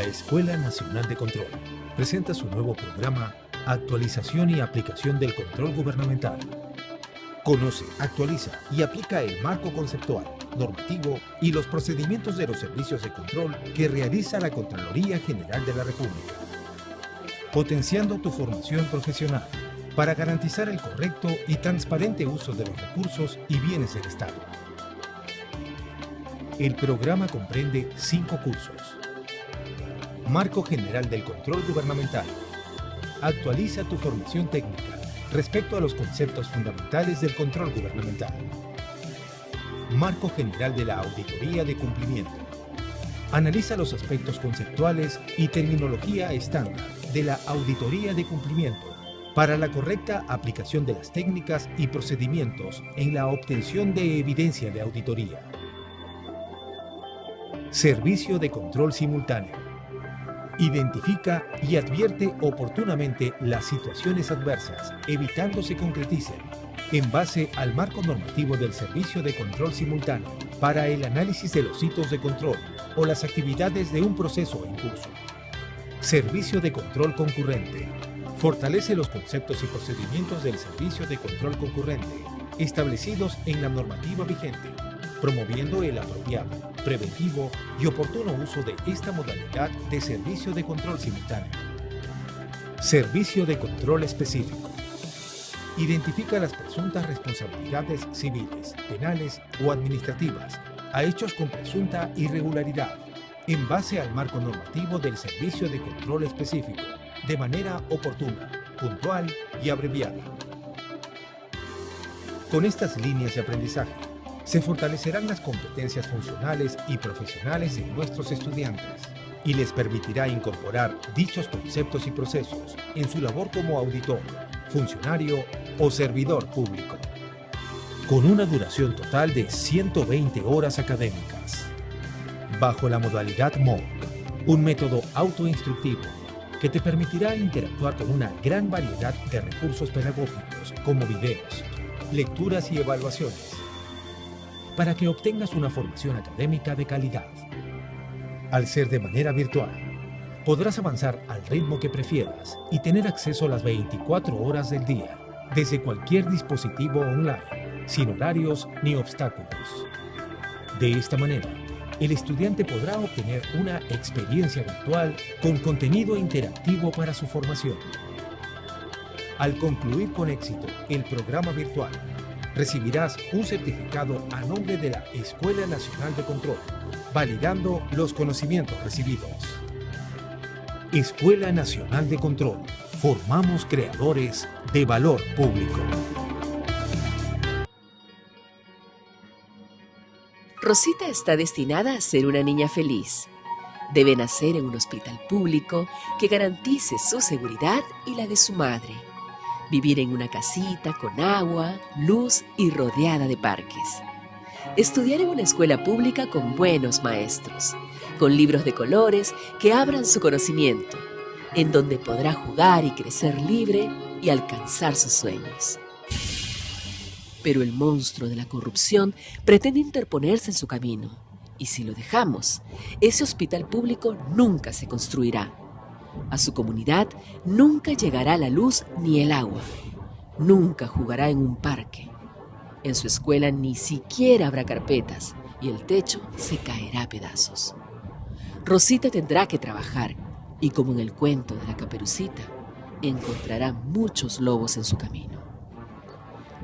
Escuela Nacional de Control presenta su nuevo programa Actualización y aplicación del control gubernamental. Conoce, actualiza y aplica el marco conceptual, normativo y los procedimientos de los servicios de control que realiza la Contraloría General de la República, potenciando tu formación profesional para garantizar el correcto y transparente uso de los recursos y bienes del Estado. El programa comprende 5 cursos. Marco General del Control Gubernamental. Actualiza tu formación técnica respecto a los conceptos fundamentales del control gubernamental. Marco General de la Auditoría de Cumplimiento. Analiza los aspectos conceptuales y terminología estándar de la auditoría de cumplimiento para la correcta aplicación de las técnicas y procedimientos en la obtención de evidencia de auditoría. Servicio de control simultáneo. Identifica y advierte oportunamente las situaciones adversas, evitando se concreticen, en base al marco normativo del servicio de control simultáneo para el análisis de los hitos de control o las actividades de un proceso en curso. Servicio de control concurrente. Fortalece los conceptos y procedimientos del servicio de control concurrente establecidos en la normativa vigente, promoviendo el apropiado, preventivo y oportuno uso de esta modalidad de servicio de control simultáneo. Servicio de control específico. Identifica las presuntas responsabilidades civiles, penales o administrativas a hechos con presunta irregularidad en base al marco normativo del servicio de control específico, de manera oportuna, puntual y abreviada. Con estas líneas de aprendizaje, se fortalecerán las competencias funcionales y profesionales de nuestros estudiantes y les permitirá incorporar dichos conceptos y procesos en su labor como auditor, funcionario o servidor público, con una duración total de 120 horas académicas, bajo la modalidad MOOC, un método autoinstructivo que te permitirá interactuar con una gran variedad de recursos pedagógicos como videos, lecturas y evaluaciones, para que obtengas una formación académica de calidad. Al ser de manera virtual, podrás avanzar al ritmo que prefieras y tener acceso a las 24 horas del día, desde cualquier dispositivo online, sin horarios ni obstáculos. De esta manera, el estudiante podrá obtener una experiencia virtual con contenido interactivo para su formación. Al concluir con éxito el programa virtual, recibirás un certificado a nombre de la Escuela Nacional de Control, validando los conocimientos recibidos. Escuela Nacional de Control. Formamos creadores de valor público. Rosita está destinada a ser una niña feliz. Debe nacer en un hospital público que garantice su seguridad y la de su madre. Vivir en una casita con agua, luz y rodeada de parques. Estudiar en una escuela pública con buenos maestros, con libros de colores que abran su conocimiento, en donde podrá jugar y crecer libre y alcanzar sus sueños. Pero el monstruo de la corrupción pretende interponerse en su camino, y si lo dejamos, ese hospital público nunca se construirá. A su comunidad nunca llegará la luz ni el agua. Nunca jugará en un parque. En su escuela ni siquiera habrá carpetas y el techo se caerá a pedazos. Rosita tendrá que trabajar y, como en el cuento de la Caperucita, encontrará muchos lobos en su camino.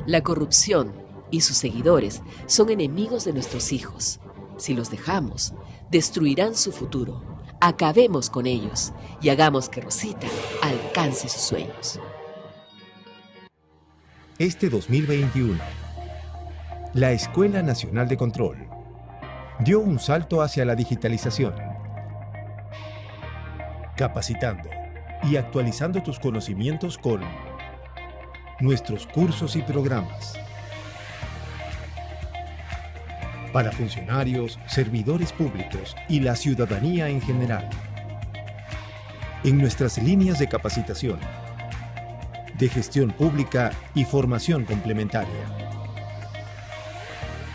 La corrupción y sus seguidores son enemigos de nuestros hijos. Si los dejamos, destruirán su futuro. Acabemos con ellos y hagamos que Rosita alcance sus sueños. Este 2021, la Escuela Nacional de Control dio un salto hacia la digitalización, capacitando y actualizando tus conocimientos con nuestros cursos y programas para funcionarios, servidores públicos y la ciudadanía en general. En nuestras líneas de capacitación, de gestión pública y formación complementaria.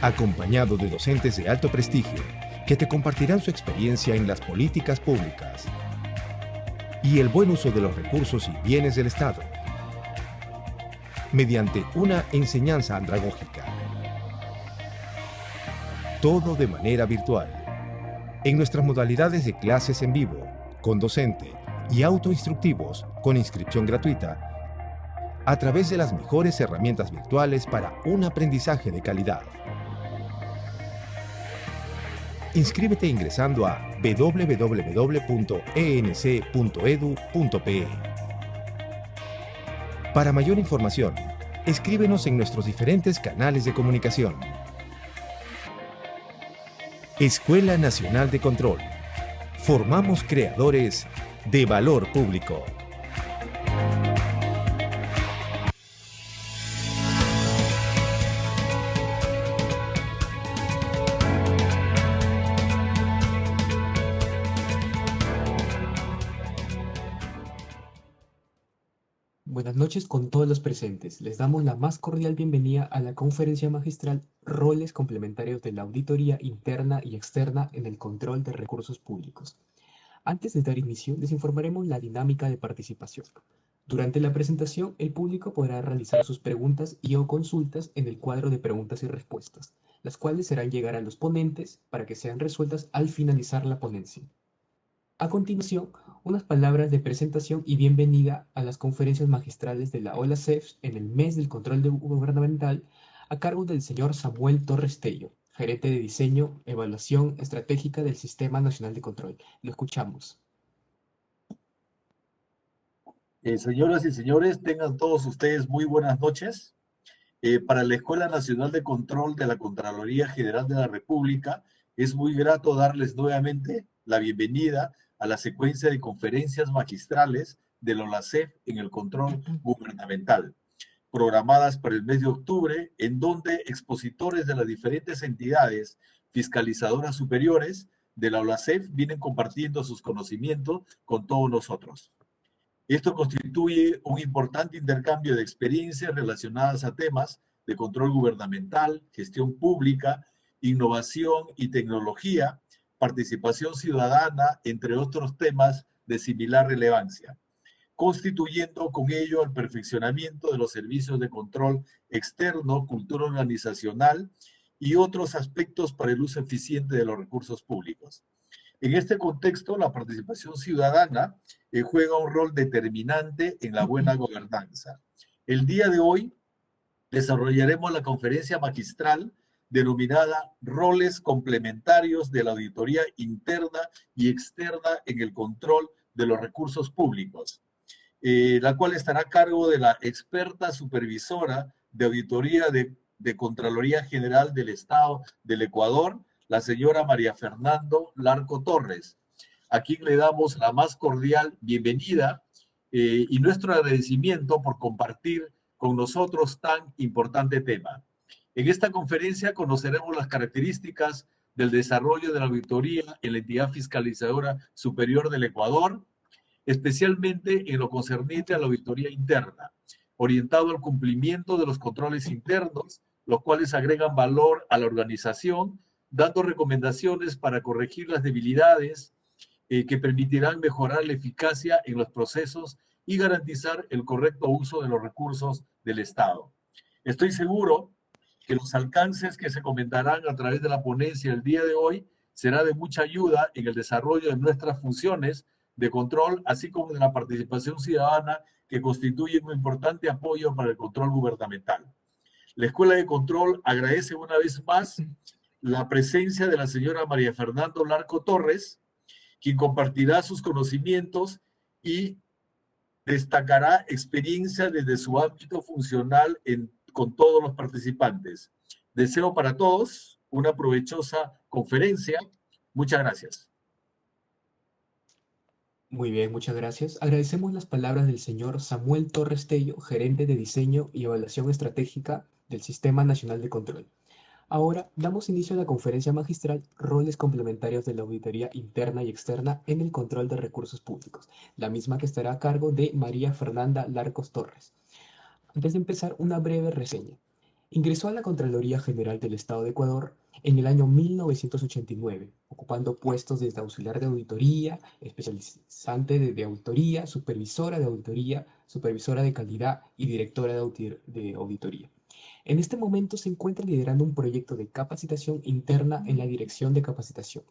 Acompañado de docentes de alto prestigio que te compartirán su experiencia en las políticas públicas, y el buen uso de los recursos y bienes del Estado, mediante una enseñanza andragógica. Todo de manera virtual. En nuestras modalidades de clases en vivo, con docente y autoinstructivos con inscripción gratuita, a través de las mejores herramientas virtuales para un aprendizaje de calidad. Inscríbete ingresando a www.enc.edu.pe. Para mayor información, escríbenos en nuestros diferentes canales de comunicación. Escuela Nacional de Control. Formamos creadores de valor público. Buenas noches con todos los presentes. Les damos la más cordial bienvenida a la conferencia magistral Roles complementarios de la auditoría interna y externa en el control de recursos públicos. Antes de dar inicio, les informaremos la dinámica de participación. Durante la presentación, el público podrá realizar sus preguntas y o consultas en el cuadro de preguntas y respuestas, las cuales serán llegar a los ponentes para que sean resueltas al finalizar la ponencia. A continuación, unas palabras de presentación y bienvenida a las conferencias magistrales de la OLACEF en el mes del control gubernamental a cargo del señor Samuel Torres Tello, gerente de diseño, evaluación estratégica del Sistema Nacional de Control. Lo escuchamos. Señoras y señores, tengan todos ustedes muy buenas noches. Para la Escuela Nacional de Control de la Contraloría General de la República, es muy grato darles nuevamente la bienvenida a la secuencia de conferencias magistrales de la OLACEF en el control gubernamental, programadas para el mes de octubre, en donde expositores de las diferentes entidades fiscalizadoras superiores de la OLACEF vienen compartiendo sus conocimientos con todos nosotros. Esto constituye un importante intercambio de experiencias relacionadas a temas de control gubernamental, gestión pública, innovación y tecnología, participación ciudadana, entre otros temas de similar relevancia, constituyendo con ello el perfeccionamiento de los servicios de control externo, cultura organizacional y otros aspectos para el uso eficiente de los recursos públicos. En este contexto, la participación ciudadana juega un rol determinante en la buena gobernanza. El día de hoy desarrollaremos la conferencia magistral denominada Roles complementarios de la auditoría interna y externa en el control de los recursos públicos, la cual estará a cargo de la experta supervisora de auditoría de Contraloría General del Estado del Ecuador, la señora María Fernando Larco Torres, a quien le damos la más cordial bienvenida y nuestro agradecimiento por compartir con nosotros tan importante tema. En esta conferencia conoceremos las características del desarrollo de la auditoría en la entidad fiscalizadora superior del Ecuador, especialmente en lo concerniente a la auditoría interna, orientado al cumplimiento de los controles internos, los cuales agregan valor a la organización, dando recomendaciones para corregir las debilidades que permitirán mejorar la eficacia en los procesos y garantizar el correcto uso de los recursos del Estado. Estoy seguro que los alcances que se comentarán a través de la ponencia el día de hoy será de mucha ayuda en el desarrollo de nuestras funciones de control, así como de la participación ciudadana que constituye un importante apoyo para el control gubernamental. La Escuela de Control agradece una vez más la presencia de la señora María Fernando Larco Torres, quien compartirá sus conocimientos y destacará experiencia desde su ámbito funcional con todos los participantes. Deseo para todos una provechosa conferencia. Muchas gracias. Muy bien, muchas gracias. Agradecemos las palabras del señor Samuel Torres Tello, gerente de diseño y evaluación estratégica del Sistema Nacional de Control. Ahora damos inicio a la conferencia magistral Roles complementarios de la auditoría interna y externa en el control de recursos públicos, la misma que estará a cargo de María Fernanda Larcos Torres. Antes de empezar, una breve reseña. Ingresó a la Contraloría General del Estado de Ecuador en el año 1989, ocupando puestos desde auxiliar de auditoría, especializante de auditoría, supervisora de calidad y directora de auditoría. En este momento se encuentra liderando un proyecto de capacitación interna en la dirección de capacitación,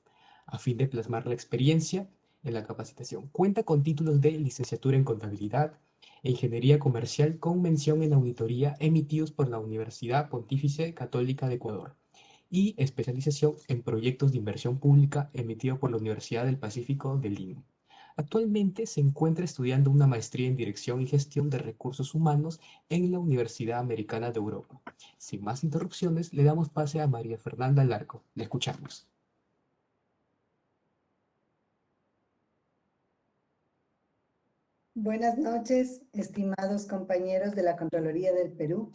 a fin de plasmar la experiencia en la capacitación. Cuenta con títulos de licenciatura en contabilidad e ingeniería comercial con mención en auditoría emitidos por la Universidad Pontificia Católica de Ecuador y especialización en proyectos de inversión pública emitido por la Universidad del Pacífico de Lima. Actualmente se encuentra estudiando una maestría en Dirección y Gestión de Recursos Humanos en la Universidad Americana de Europa. Sin más interrupciones, le damos pase a María Fernanda Larco. Le escuchamos. Buenas noches, estimados compañeros de la Contraloría del Perú.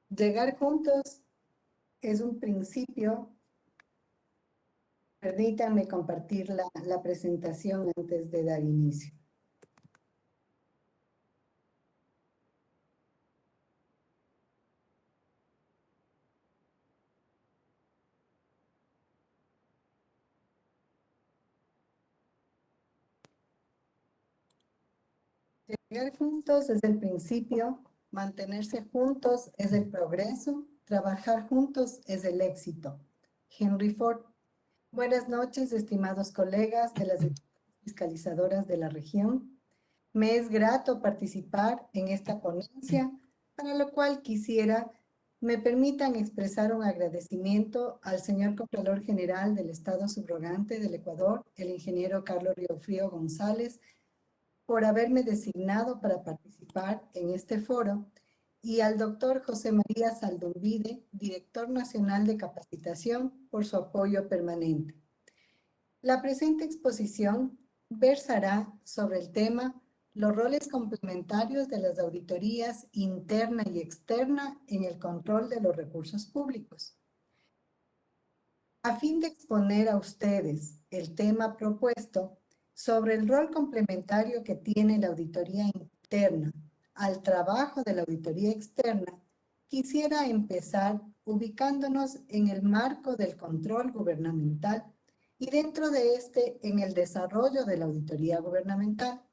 Llegar juntos es un principio. Permítanme compartir la presentación antes de dar inicio. Llegar juntos es el principio, mantenerse juntos es el progreso, trabajar juntos es el éxito. Henry Ford. Buenas noches, estimados colegas de las fiscalizadoras de la región. Me es grato participar en esta ponencia, para lo cual me permitan expresar un agradecimiento al señor Contralor General del Estado Subrogante del Ecuador, el ingeniero Carlos Riofrío González, por haberme designado para participar en este foro, y al doctor José María Saldunvide, director nacional de capacitación, por su apoyo permanente. La presente exposición versará sobre el tema los roles complementarios de las auditorías interna y externa en el control de los recursos públicos. A fin de exponer a ustedes el tema propuesto sobre el rol complementario que tiene la auditoría interna al trabajo de la auditoría externa, quisiera empezar ubicándonos en el marco del control gubernamental y dentro de este en el desarrollo de la auditoría gubernamental.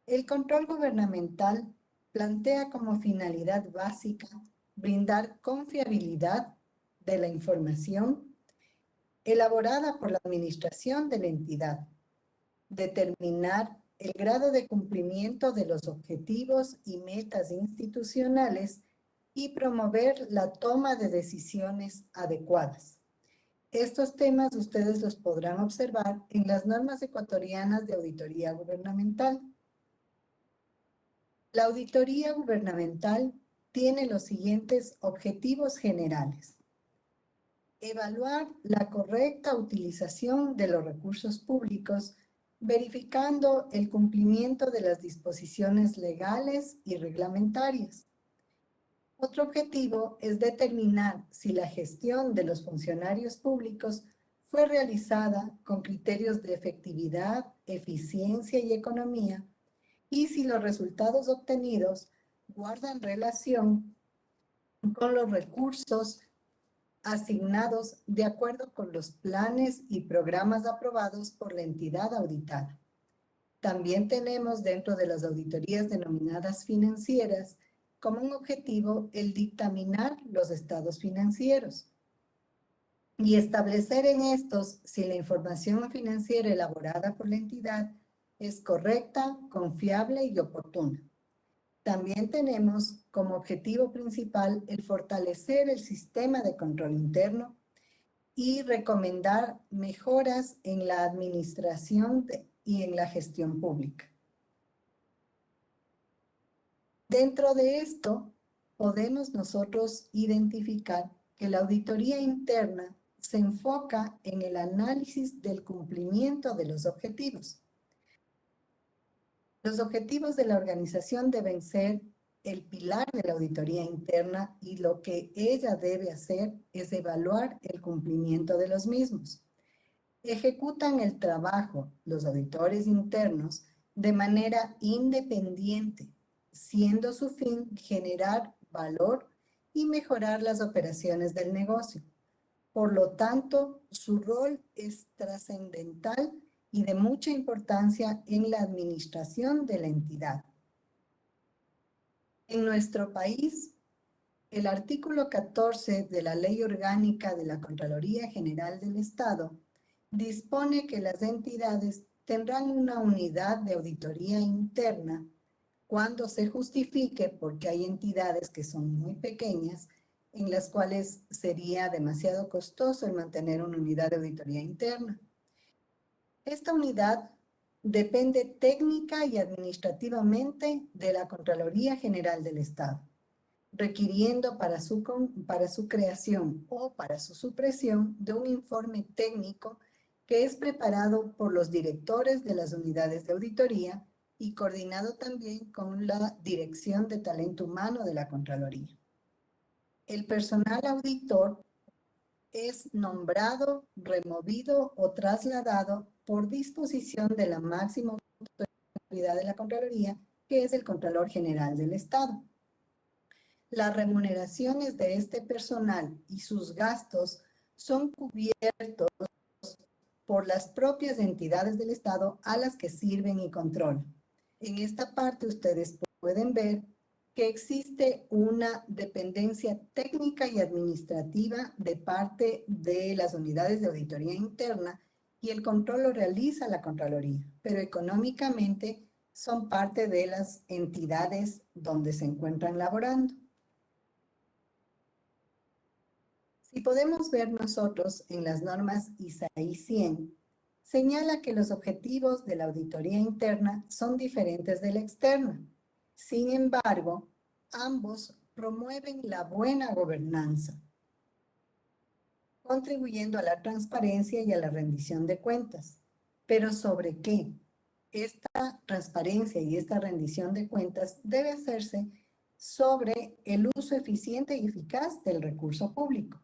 El control gubernamental plantea como finalidad básica brindar confiabilidad de la información elaborada por la administración de la entidad, determinar el grado de cumplimiento de los objetivos y metas institucionales y promover la toma de decisiones adecuadas. Estos temas ustedes los podrán observar en las normas ecuatorianas de auditoría gubernamental. La auditoría gubernamental tiene los siguientes objetivos generales: evaluar la correcta utilización de los recursos públicos, verificando el cumplimiento de las disposiciones legales y reglamentarias. Otro objetivo es determinar si la gestión de los funcionarios públicos fue realizada con criterios de efectividad, eficiencia y economía, y si los resultados obtenidos guardan relación con los recursos asignados de acuerdo con los planes y programas aprobados por la entidad auditada. También tenemos dentro de las auditorías denominadas financieras como un objetivo el dictaminar los estados financieros y establecer en estos si la información financiera elaborada por la entidad es correcta, confiable y oportuna. También tenemos como objetivo principal el fortalecer el sistema de control interno y recomendar mejoras en la administración y en la gestión pública. Dentro de esto, podemos nosotros identificar que la auditoría interna se enfoca en el análisis del cumplimiento de los objetivos. Los objetivos de la organización deben ser el pilar de la auditoría interna y lo que ella debe hacer es evaluar el cumplimiento de los mismos. Ejecutan el trabajo los auditores internos de manera independiente, siendo su fin generar valor y mejorar las operaciones del negocio. Por lo tanto, su rol es trascendental y de mucha importancia en la administración de la entidad. En nuestro país, el artículo 14 de la Ley Orgánica de la Contraloría General del Estado dispone que las entidades tendrán una unidad de auditoría interna cuando se justifique, porque hay entidades que son muy pequeñas, en las cuales sería demasiado costoso el mantener una unidad de auditoría interna. Esta unidad depende técnica y administrativamente de la Contraloría General del Estado, requiriendo para su creación o para su supresión de un informe técnico que es preparado por los directores de las unidades de auditoría y coordinado también con la Dirección de Talento Humano de la Contraloría. El personal auditor es nombrado, removido o trasladado por disposición de la máxima autoridad de la Contraloría, que es el Contralor General del Estado. Las remuneraciones de este personal y sus gastos son cubiertos por las propias entidades del Estado a las que sirven y controlan. En esta parte ustedes pueden ver que existe una dependencia técnica y administrativa de parte de las unidades de auditoría interna y el control lo realiza la Contraloría, pero económicamente son parte de las entidades donde se encuentran laborando. Si podemos ver nosotros en las normas ISAI 100, señala que los objetivos de la auditoría interna son diferentes de la externa. Sin embargo, ambos promueven la buena gobernanza, contribuyendo a la transparencia y a la rendición de cuentas. ¿Pero sobre qué? Esta transparencia y esta rendición de cuentas debe hacerse sobre el uso eficiente y eficaz del recurso público.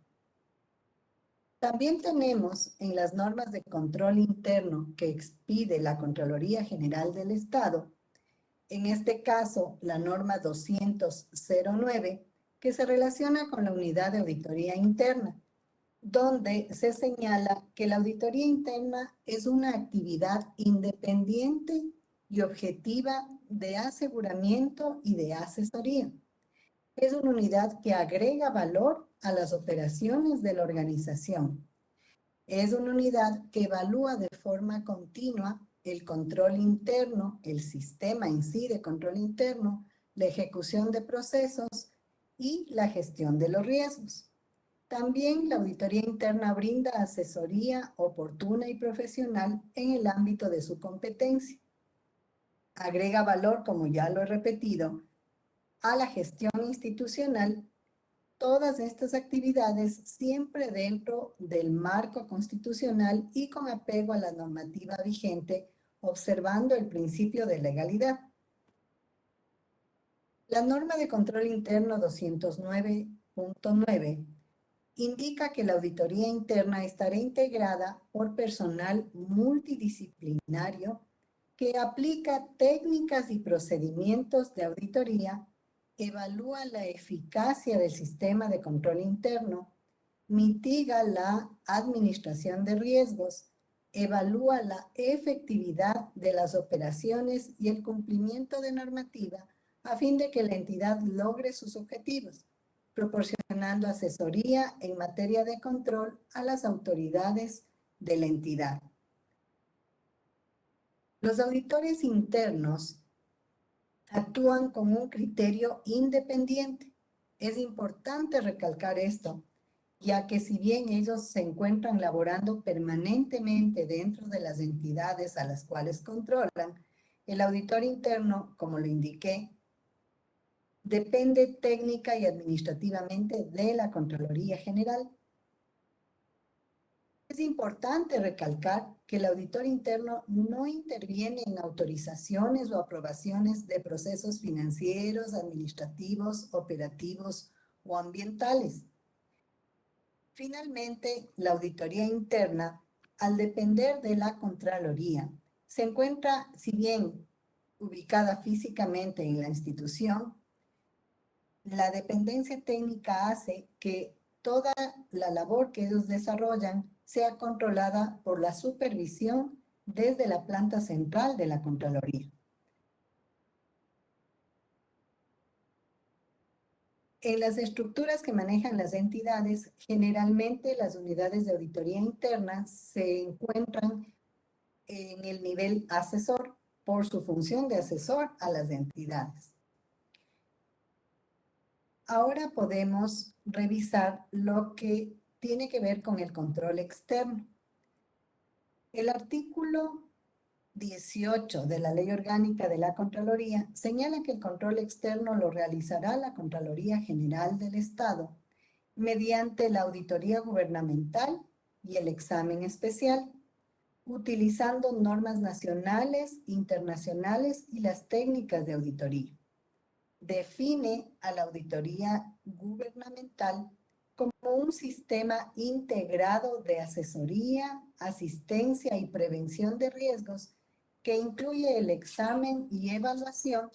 También tenemos en las normas de control interno que expide la Contraloría General del Estado, en este caso la norma 200-09, que se relaciona con la unidad de auditoría interna, donde se señala que la auditoría interna es una actividad independiente y objetiva de aseguramiento y de asesoría. Es una unidad que agrega valor a las operaciones de la organización. Es una unidad que evalúa de forma continua el control interno, el sistema en sí de control interno, la ejecución de procesos y la gestión de los riesgos. También la auditoría interna brinda asesoría oportuna y profesional en el ámbito de su competencia. Agrega valor, como ya lo he repetido, a la gestión institucional. Todas estas actividades siempre dentro del marco constitucional y con apego a la normativa vigente, observando el principio de legalidad. La norma de control interno 209.9 indica que la auditoría interna estará integrada por personal multidisciplinario que aplica técnicas y procedimientos de auditoría, evalúa la eficacia del sistema de control interno, mitiga la administración de riesgos, evalúa la efectividad de las operaciones y el cumplimiento de normativa a fin de que la entidad logre sus objetivos, proporcionando asesoría en materia de control a las autoridades de la entidad. Los auditores internos actúan con un criterio independiente. Es importante recalcar esto, ya que si bien ellos se encuentran laborando permanentemente dentro de las entidades a las cuales controlan, el auditor interno, como lo indiqué, depende técnica y administrativamente de la Contraloría General. Es importante recalcar que el auditor interno no interviene en autorizaciones o aprobaciones de procesos financieros, administrativos, operativos o ambientales. Finalmente, la auditoría interna, al depender de la Contraloría, se encuentra, si bien ubicada físicamente en la institución, la dependencia técnica hace que toda la labor que ellos desarrollan sea controlada por la supervisión desde la planta central de la Contraloría. En las estructuras que manejan las entidades, generalmente las unidades de auditoría interna se encuentran en el nivel asesor por su función de asesor a las entidades. Ahora podemos revisar lo que tiene que ver con el control externo. El artículo 18 de la Ley Orgánica de la Contraloría señala que el control externo lo realizará la Contraloría General del Estado mediante la auditoría gubernamental y el examen especial, utilizando normas nacionales, internacionales y las técnicas de auditoría. Define a la auditoría gubernamental como un sistema integrado de asesoría, asistencia y prevención de riesgos que incluye el examen y evaluación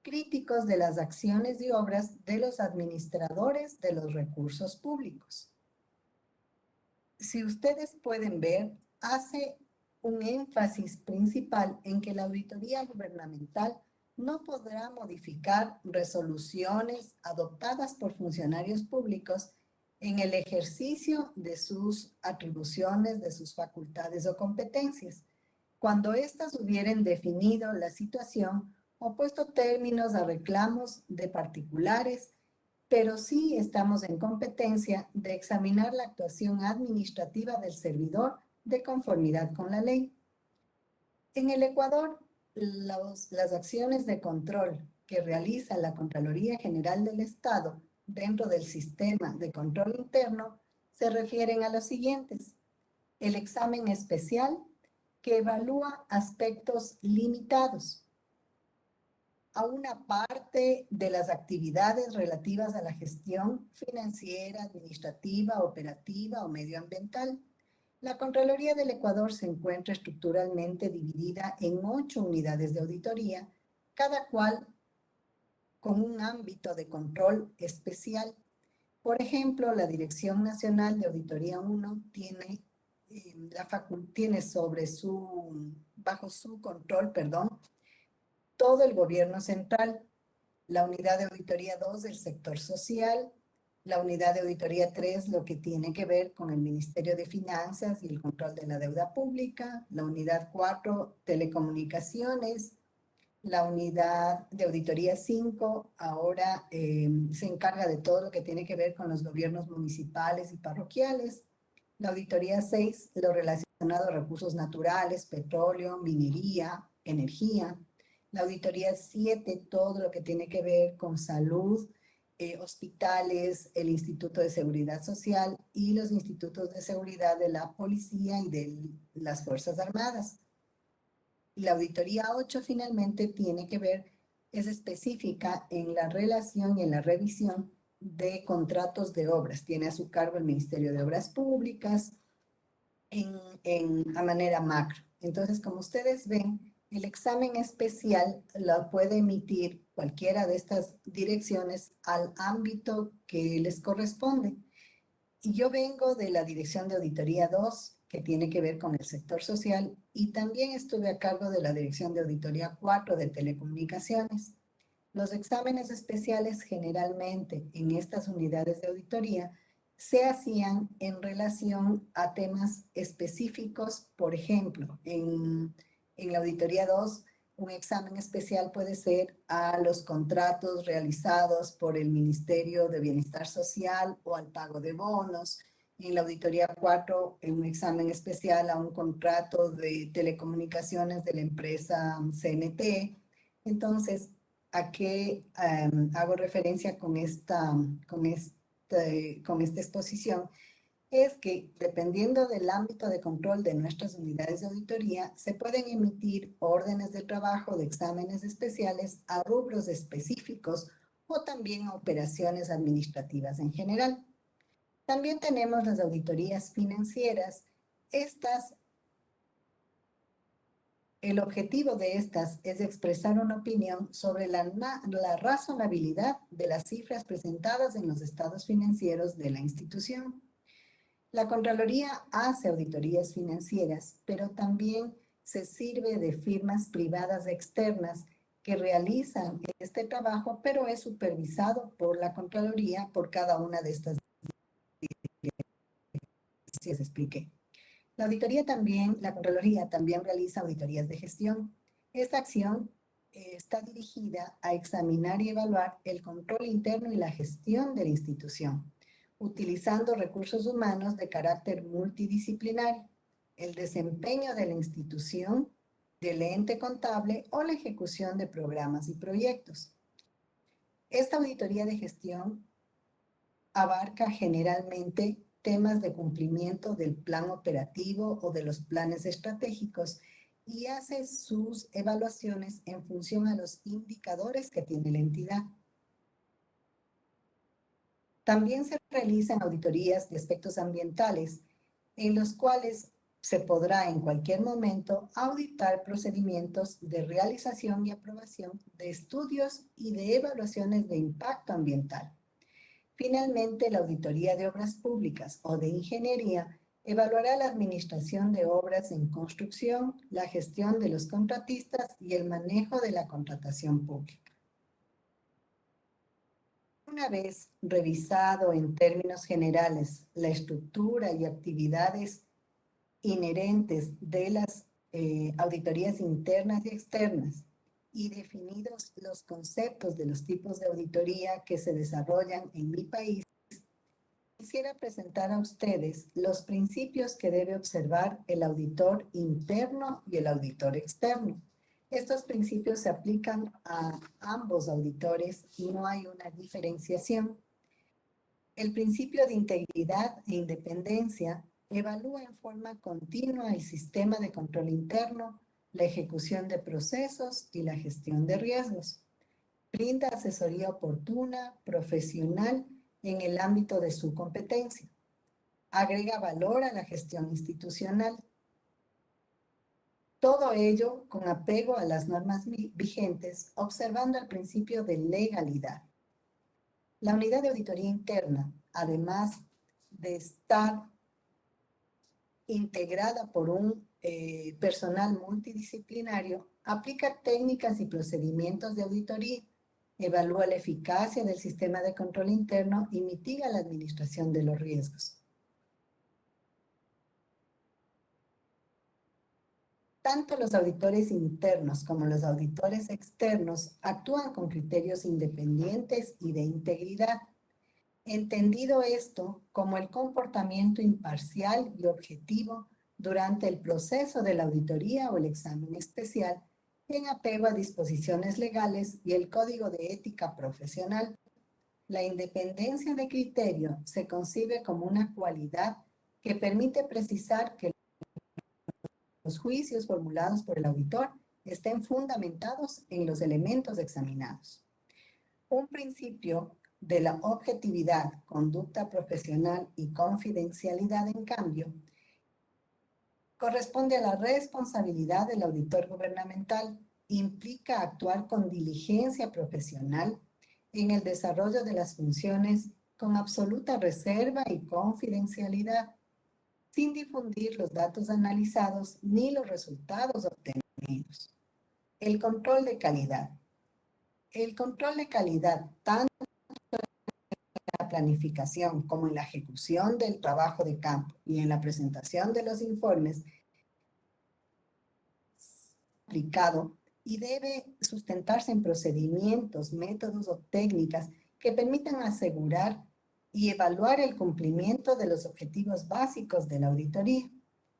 críticos de las acciones y obras de los administradores de los recursos públicos. Si ustedes pueden ver, hace un énfasis principal en que la auditoría gubernamental no podrá modificar resoluciones adoptadas por funcionarios públicos en el ejercicio de sus atribuciones, de sus facultades o competencias, cuando éstas hubieran definido la situación o puesto términos a reclamos de particulares, pero sí estamos en competencia de examinar la actuación administrativa del servidor de conformidad con la ley. En el Ecuador, las acciones de control que realiza la Contraloría General del Estado dentro del sistema de control interno se refieren a los siguientes: el examen especial, que evalúa aspectos limitados a una parte de las actividades relativas a la gestión financiera, administrativa, operativa o medioambiental. La Contraloría del Ecuador se encuentra estructuralmente dividida en 8 unidades de auditoría, cada cual con un ámbito de control especial. Por ejemplo, la Dirección Nacional de Auditoría 1 tiene bajo su control, todo el gobierno central, la unidad de auditoría 2 del sector social, la unidad de auditoría 3 lo que tiene que ver con el Ministerio de Finanzas y el control de la deuda pública, la unidad 4 telecomunicaciones, la unidad de auditoría 5 ahora se encarga de todo lo que tiene que ver con los gobiernos municipales y parroquiales, la auditoría 6 lo relacionado a recursos naturales, petróleo, minería, energía, la auditoría 7, todo lo que tiene que ver con salud, hospitales, el Instituto de Seguridad Social y los institutos de seguridad de la policía y de las Fuerzas Armadas. La auditoría 8 finalmente tiene que ver, es específica en la relación y en la revisión de contratos de obras. Tiene a su cargo el Ministerio de Obras Públicas a manera macro. Entonces, como ustedes ven, el examen especial lo puede emitir cualquiera de estas direcciones al ámbito que les corresponde. Y yo vengo de la Dirección de Auditoría 2, que tiene que ver con el sector social, y también estuve a cargo de la Dirección de Auditoría 4 de telecomunicaciones. Los exámenes especiales generalmente en estas unidades de auditoría se hacían en relación a temas específicos. Por ejemplo, en la auditoría 2, un examen especial puede ser a los contratos realizados por el Ministerio de Bienestar Social o al pago de bonos. En la auditoría 4, un examen especial a un contrato de telecomunicaciones de la empresa CNT. Entonces, ¿a qué hago referencia con esta exposición? Es que dependiendo del ámbito de control de nuestras unidades de auditoría, se pueden emitir órdenes de trabajo de exámenes especiales a rubros específicos o también a operaciones administrativas en general. También tenemos las auditorías financieras. Estas El objetivo de estas es expresar una opinión sobre la razonabilidad de las cifras presentadas en los estados financieros de la institución. La Contraloría hace auditorías financieras, pero también se sirve de firmas privadas externas que realizan este trabajo, pero es supervisado por la Contraloría por cada una de estas si les expliqué. La Contraloría también realiza auditorías de gestión. Esta acción está dirigida a examinar y evaluar el control interno y la gestión de la institución, utilizando recursos humanos de carácter multidisciplinario, el desempeño de la institución, del ente contable o la ejecución de programas y proyectos. Esta auditoría de gestión abarca generalmente temas de cumplimiento del plan operativo o de los planes estratégicos y hace sus evaluaciones en función a los indicadores que tiene la entidad. También se realizan auditorías de aspectos ambientales, en los cuales se podrá en cualquier momento auditar procedimientos de realización y aprobación de estudios y de evaluaciones de impacto ambiental. Finalmente, la auditoría de obras públicas o de ingeniería evaluará la administración de obras en construcción, la gestión de los contratistas y el manejo de la contratación pública. Una vez revisado en términos generales la estructura y actividades inherentes de las auditorías internas y externas y definidos los conceptos de los tipos de auditoría que se desarrollan en mi país, quisiera presentar a ustedes los principios que debe observar el auditor interno y el auditor externo. Estos principios se aplican a ambos auditores y no hay una diferenciación. El principio de integridad e independencia evalúa en forma continua el sistema de control interno, la ejecución de procesos y la gestión de riesgos. Brinda asesoría oportuna, profesional, en el ámbito de su competencia. Agrega valor a la gestión institucional. Todo ello con apego a las normas vigentes, observando el principio de legalidad. La unidad de auditoría interna, además de estar integrada por un personal multidisciplinario, aplica técnicas y procedimientos de auditoría, evalúa la eficacia del sistema de control interno y mitiga la administración de los riesgos. Tanto los auditores internos como los auditores externos actúan con criterios independientes y de integridad. Entendido esto como el comportamiento imparcial y objetivo durante el proceso de la auditoría o el examen especial, en apego a disposiciones legales y el Código de Ética Profesional. La independencia de criterio se concibe como una cualidad que permite precisar que los juicios formulados por el auditor estén fundamentados en los elementos examinados. Un principio de la objetividad, conducta profesional y confidencialidad, en cambio, corresponde a la responsabilidad del auditor gubernamental, implica actuar con diligencia profesional en el desarrollo de las funciones con absoluta reserva y confidencialidad, sin difundir los datos analizados ni los resultados obtenidos. El control de calidad. El control de calidad, tanto en la planificación como en la ejecución del trabajo de campo y en la presentación de los informes, aplicado y debe sustentarse en procedimientos, métodos o técnicas que permitan asegurar y evaluar el cumplimiento de los objetivos básicos de la auditoría.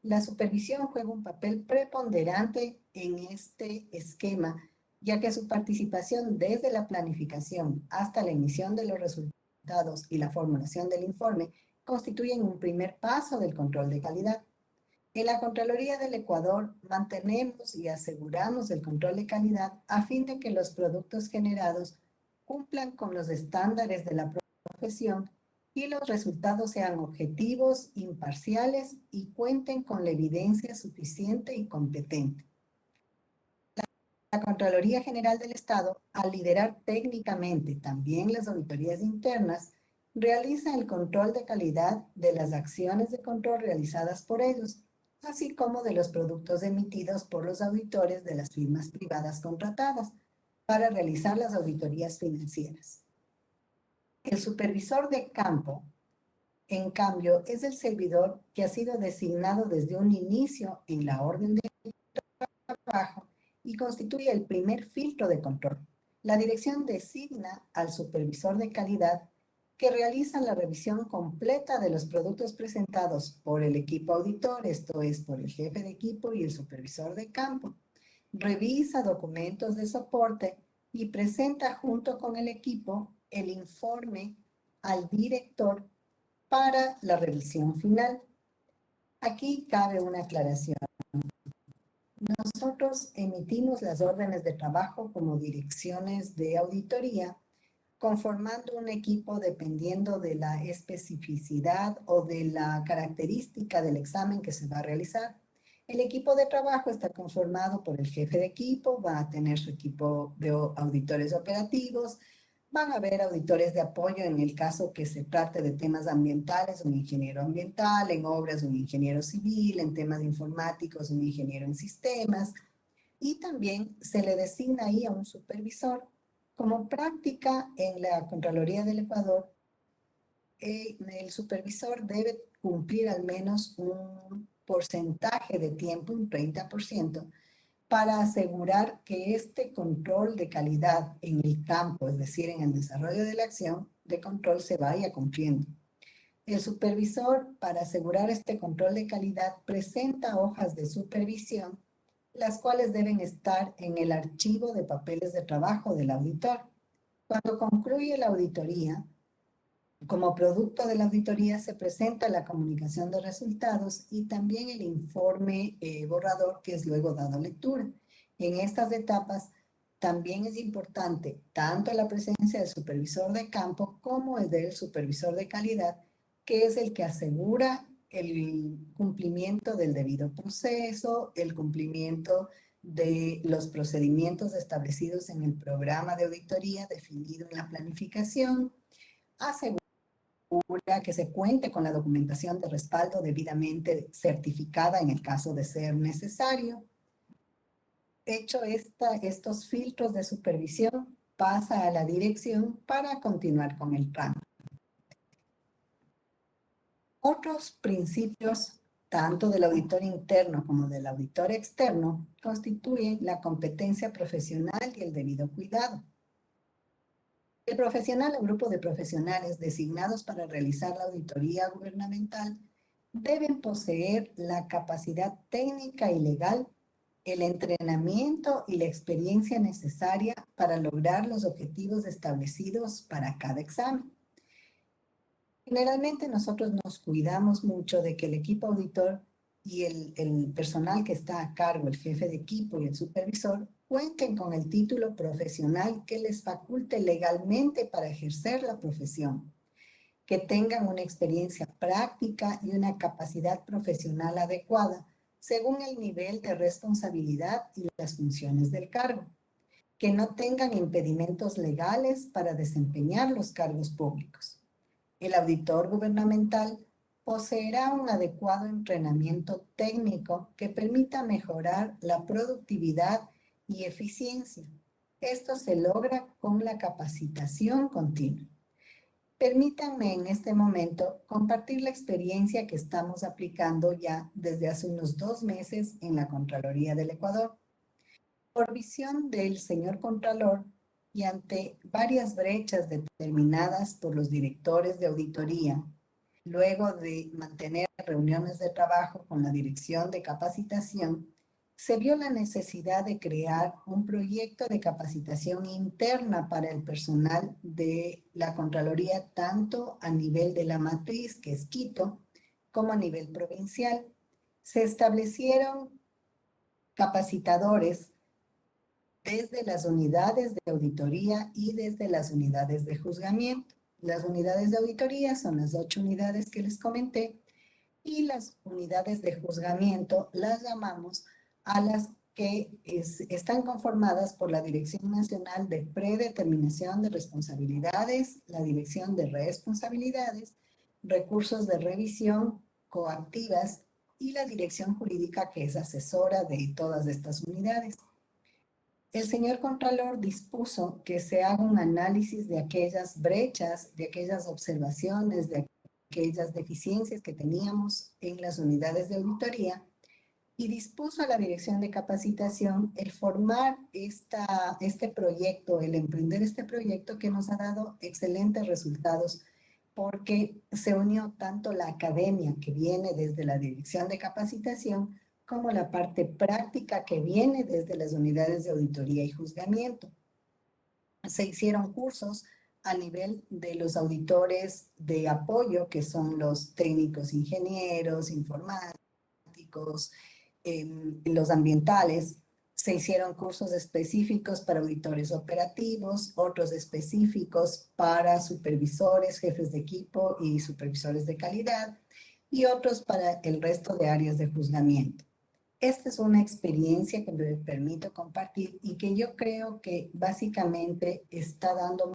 La supervisión juega un papel preponderante en este esquema, ya que su participación desde la planificación hasta la emisión de los resultados y la formulación del informe constituyen un primer paso del control de calidad. En la Contraloría del Ecuador mantenemos y aseguramos el control de calidad a fin de que los productos generados cumplan con los estándares de la profesión y los resultados sean objetivos, imparciales y cuenten con la evidencia suficiente y competente. La Contraloría General del Estado, al liderar técnicamente también las auditorías internas, realiza el control de calidad de las acciones de control realizadas por ellos, así como de los productos emitidos por los auditores de las firmas privadas contratadas para realizar las auditorías financieras. El supervisor de campo, en cambio, es el servidor que ha sido designado desde un inicio en la orden de trabajo y constituye el primer filtro de control. La dirección designa al supervisor de calidad que realiza la revisión completa de los productos presentados por el equipo auditor, esto es, por el jefe de equipo y el supervisor de campo. Revisa documentos de soporte y presenta junto con el equipo el informe al director para la revisión final. Aquí cabe una aclaración. Nosotros emitimos las órdenes de trabajo como direcciones de auditoría, conformando un equipo dependiendo de la especificidad o de la característica del examen que se va a realizar. El equipo de trabajo está conformado por el jefe de equipo, va a tener su equipo de auditores operativos, van a haber auditores de apoyo en el caso que se trate de temas ambientales, un ingeniero ambiental, en obras un ingeniero civil, en temas informáticos un ingeniero en sistemas, y también se le designa ahí a un supervisor. Como práctica en la Contraloría del Ecuador, el supervisor debe cumplir al menos un porcentaje de tiempo, un 30%, para asegurar que este control de calidad en el campo, es decir, en el desarrollo de la acción de control, se vaya cumpliendo. El supervisor, para asegurar este control de calidad, presenta hojas de supervisión, las cuales deben estar en el archivo de papeles de trabajo del auditor. Cuando concluye la auditoría, como producto de la auditoría se presenta la comunicación de resultados y también el informe borrador que es luego dado lectura. En estas etapas también es importante tanto la presencia del supervisor de campo como el del supervisor de calidad, que es el que asegura el cumplimiento del debido proceso, el cumplimiento de los procedimientos establecidos en el programa de auditoría definido en la planificación, asegura que se cuente con la documentación de respaldo debidamente certificada en el caso de ser necesario. Hecho estos filtros de supervisión, pasa a la dirección para continuar con el trámite. Otros principios, tanto del auditor interno como del auditor externo, constituyen la competencia profesional y el debido cuidado. El profesional o grupo de profesionales designados para realizar la auditoría gubernamental deben poseer la capacidad técnica y legal, el entrenamiento y la experiencia necesaria para lograr los objetivos establecidos para cada examen. Generalmente nosotros nos cuidamos mucho de que el equipo auditor y el personal que está a cargo, el jefe de equipo y el supervisor, cuenten con el título profesional que les faculte legalmente para ejercer la profesión, que tengan una experiencia práctica y una capacidad profesional adecuada según el nivel de responsabilidad y las funciones del cargo, que no tengan impedimentos legales para desempeñar los cargos públicos. El auditor gubernamental poseerá un adecuado entrenamiento técnico que permita mejorar la productividad y eficiencia. Esto se logra con la capacitación continua. Permítanme en este momento compartir la experiencia que estamos aplicando ya desde hace unos 2 meses en la Contraloría del Ecuador. Por visión del señor Contralor y ante varias brechas determinadas por los directores de auditoría, luego de mantener reuniones de trabajo con la dirección de capacitación, se vio la necesidad de crear un proyecto de capacitación interna para el personal de la Contraloría, tanto a nivel de la matriz, que es Quito, como a nivel provincial. Se establecieron capacitadores desde las unidades de auditoría y desde las unidades de juzgamiento. Las unidades de auditoría son las 8 unidades que les comenté y las unidades de juzgamiento las llamamos a las que están conformadas por la Dirección Nacional de Predeterminación de Responsabilidades, la Dirección de Responsabilidades, Recursos de Revisión, Coactivas y la Dirección Jurídica, que es asesora de todas estas unidades. El señor Contralor dispuso que se haga un análisis de aquellas brechas, de aquellas observaciones, de aquellas deficiencias que teníamos en las unidades de auditoría, y dispuso a la Dirección de Capacitación el formar este proyecto, el emprender este proyecto, que nos ha dado excelentes resultados, porque se unió tanto la academia que viene desde la Dirección de Capacitación como la parte práctica que viene desde las unidades de auditoría y juzgamiento. Se hicieron cursos a nivel de los auditores de apoyo, que son los técnicos ingenieros, informáticos, los ambientales. Se hicieron cursos específicos para auditores operativos, otros específicos para supervisores, jefes de equipo y supervisores de calidad, y otros para el resto de áreas de juzgamiento. Esta es una experiencia que me permito compartir y que yo creo que básicamente está dando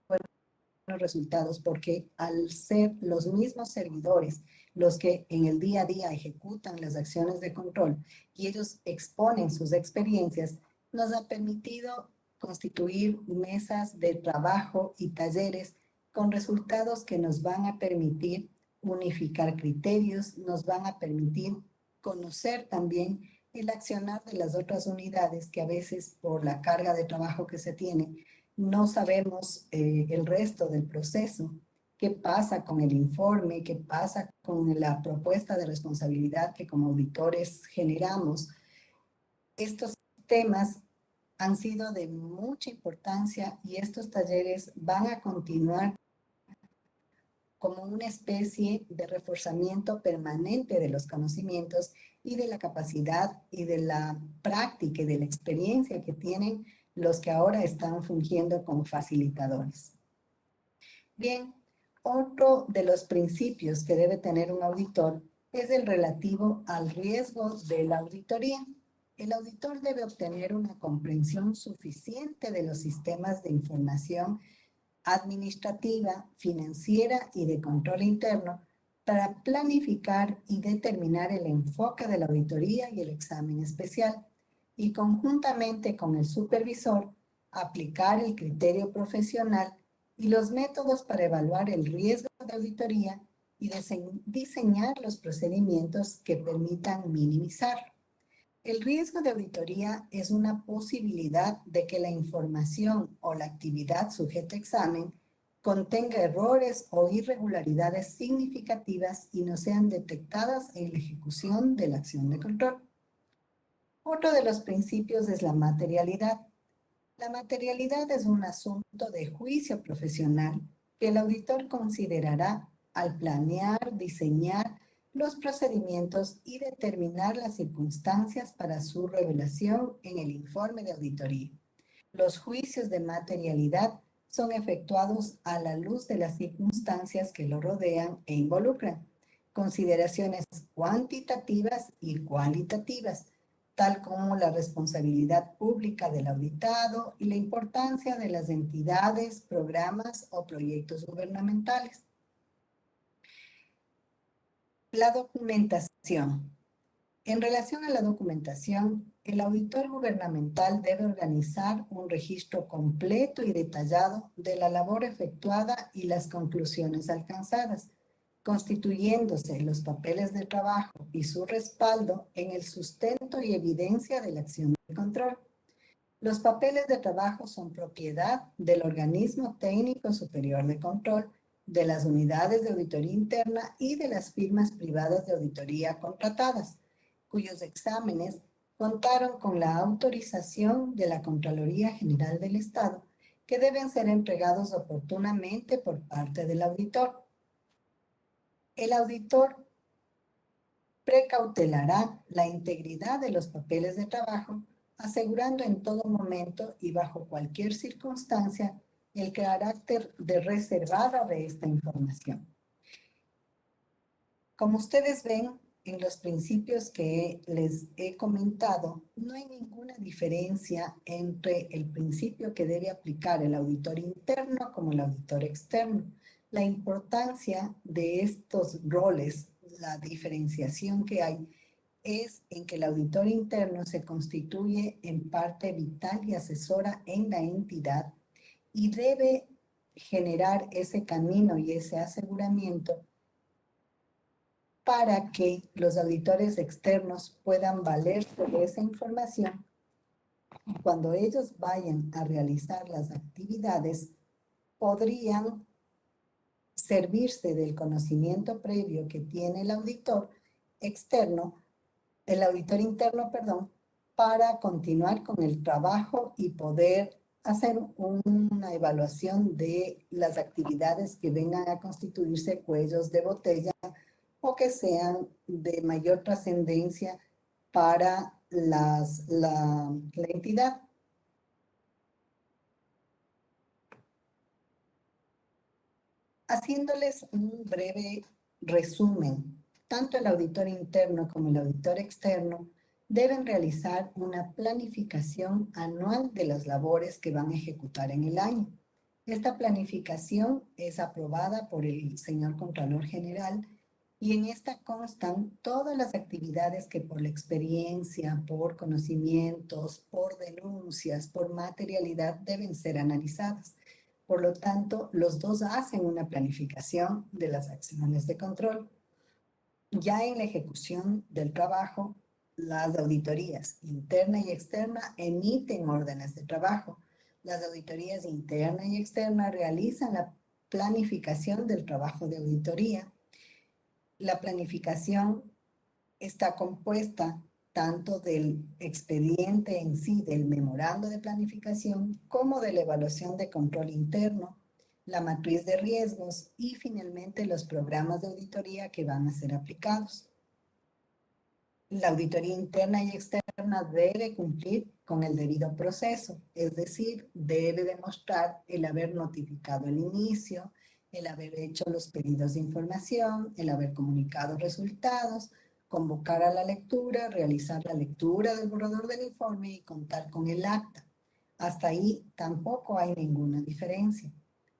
buenos resultados, porque al ser los mismos servidores los que en el día a día ejecutan las acciones de control y ellos exponen sus experiencias, nos ha permitido constituir mesas de trabajo y talleres con resultados que nos van a permitir unificar criterios, nos van a permitir conocer también el accionar de las otras unidades, que a veces por la carga de trabajo que se tiene, no sabemos el resto del proceso. ¿Qué pasa con el informe? ¿Qué pasa con la propuesta de responsabilidad que como auditores generamos? Estos temas han sido de mucha importancia y estos talleres van a continuar como una especie de reforzamiento permanente de los conocimientos y de la capacidad y de la práctica y de la experiencia que tienen los que ahora están fungiendo como facilitadores. Bien, otro de los principios que debe tener un auditor es el relativo al riesgo de la auditoría. El auditor debe obtener una comprensión suficiente de los sistemas de información administrativa, financiera y de control interno para planificar y determinar el enfoque de la auditoría y el examen especial, y conjuntamente con el supervisor aplicar el criterio profesional y los métodos para evaluar el riesgo de auditoría y diseñar los procedimientos que permitan minimizar. El riesgo de auditoría es una posibilidad de que la información o la actividad sujeta a examen contenga errores o irregularidades significativas y no sean detectadas en la ejecución de la acción de control. Otro de los principios es la materialidad. La materialidad es un asunto de juicio profesional que el auditor considerará al planear, diseñar los procedimientos y determinar las circunstancias para su revelación en el informe de auditoría. Los juicios de materialidad son efectuados a la luz de las circunstancias que lo rodean e involucran, consideraciones cuantitativas y cualitativas, tal como la responsabilidad pública del auditado y la importancia de las entidades, programas o proyectos gubernamentales. La documentación. En relación a la documentación, el auditor gubernamental debe organizar un registro completo y detallado de la labor efectuada y las conclusiones alcanzadas, constituyéndose los papeles de trabajo y su respaldo en el sustento y evidencia de la acción de control. Los papeles de trabajo son propiedad del organismo técnico superior de control, de las unidades de auditoría interna y de las firmas privadas de auditoría contratadas, cuyos exámenes contaron con la autorización de la Contraloría General del Estado, que deben ser entregados oportunamente por parte del auditor. El auditor precautelará la integridad de los papeles de trabajo, asegurando en todo momento y bajo cualquier circunstancia el carácter de reservada de esta información. Como ustedes ven, en los principios que les he comentado, no hay ninguna diferencia entre el principio que debe aplicar el auditor interno como el auditor externo. La importancia de estos roles, la diferenciación que hay, es en que el auditor interno se constituye en parte vital y asesora en la entidad y debe generar ese camino y ese aseguramiento para que los auditores externos puedan valerse de esa información y cuando ellos vayan a realizar las actividades podrían servirse del conocimiento previo que tiene el auditor interno, perdón, para continuar con el trabajo y poder hacer una evaluación de las actividades que vengan a constituirse cuellos de botella o que sean de mayor trascendencia para la entidad. Haciéndoles un breve resumen, tanto el auditor interno como el auditor externo deben realizar una planificación anual de las labores que van a ejecutar en el año. Esta planificación es aprobada por el señor Contralor General y en esta constan todas las actividades que por la experiencia, por conocimientos, por denuncias, por materialidad deben ser analizadas. Por lo tanto, los dos hacen una planificación de las acciones de control. Ya en la ejecución del trabajo, las auditorías interna y externa emiten órdenes de trabajo. Las auditorías interna y externa realizan la planificación del trabajo de auditoría. La planificación está compuesta tanto del expediente en sí, del memorando de planificación, como de la evaluación de control interno, la matriz de riesgos y finalmente los programas de auditoría que van a ser aplicados. La auditoría interna y externa debe cumplir con el debido proceso, es decir, debe demostrar el haber notificado el inicio, el haber hecho los pedidos de información, el haber comunicado resultados, convocar a la lectura, realizar la lectura del borrador del informe y contar con el acta. Hasta ahí tampoco hay ninguna diferencia.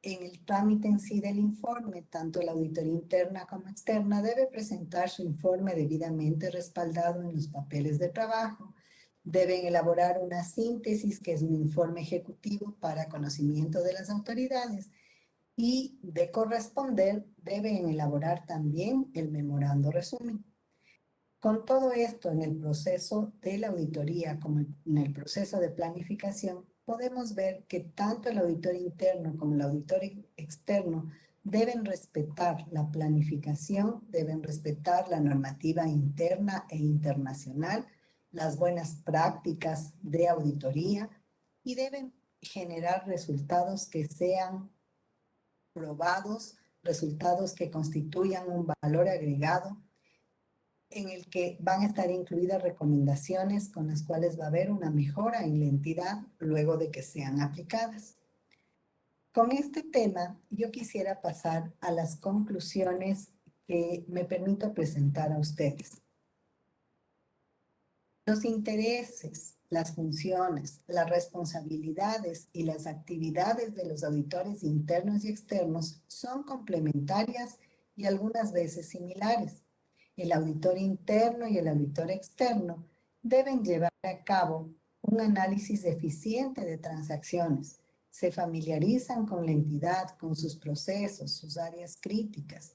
En el trámite en sí del informe, tanto la auditoría interna como externa debe presentar su informe debidamente respaldado en los papeles de trabajo, deben elaborar una síntesis que es un informe ejecutivo para conocimiento de las autoridades y de corresponder deben elaborar también el memorando resumen. Con todo esto en el proceso de la auditoría como en el proceso de planificación, podemos ver que tanto el auditor interno como el auditor externo deben respetar la planificación, deben respetar la normativa interna e internacional, las buenas prácticas de auditoría y deben generar resultados que sean probados, resultados que constituyan un valor agregado en el que van a estar incluidas recomendaciones con las cuales va a haber una mejora en la entidad luego de que sean aplicadas. Con este tema, yo quisiera pasar a las conclusiones que me permito presentar a ustedes. Los intereses, las funciones, las responsabilidades y las actividades de los auditores internos y externos son complementarias y algunas veces similares. El auditor interno y el auditor externo deben llevar a cabo un análisis eficiente de transacciones. Se familiarizan con la entidad, con sus procesos, sus áreas críticas.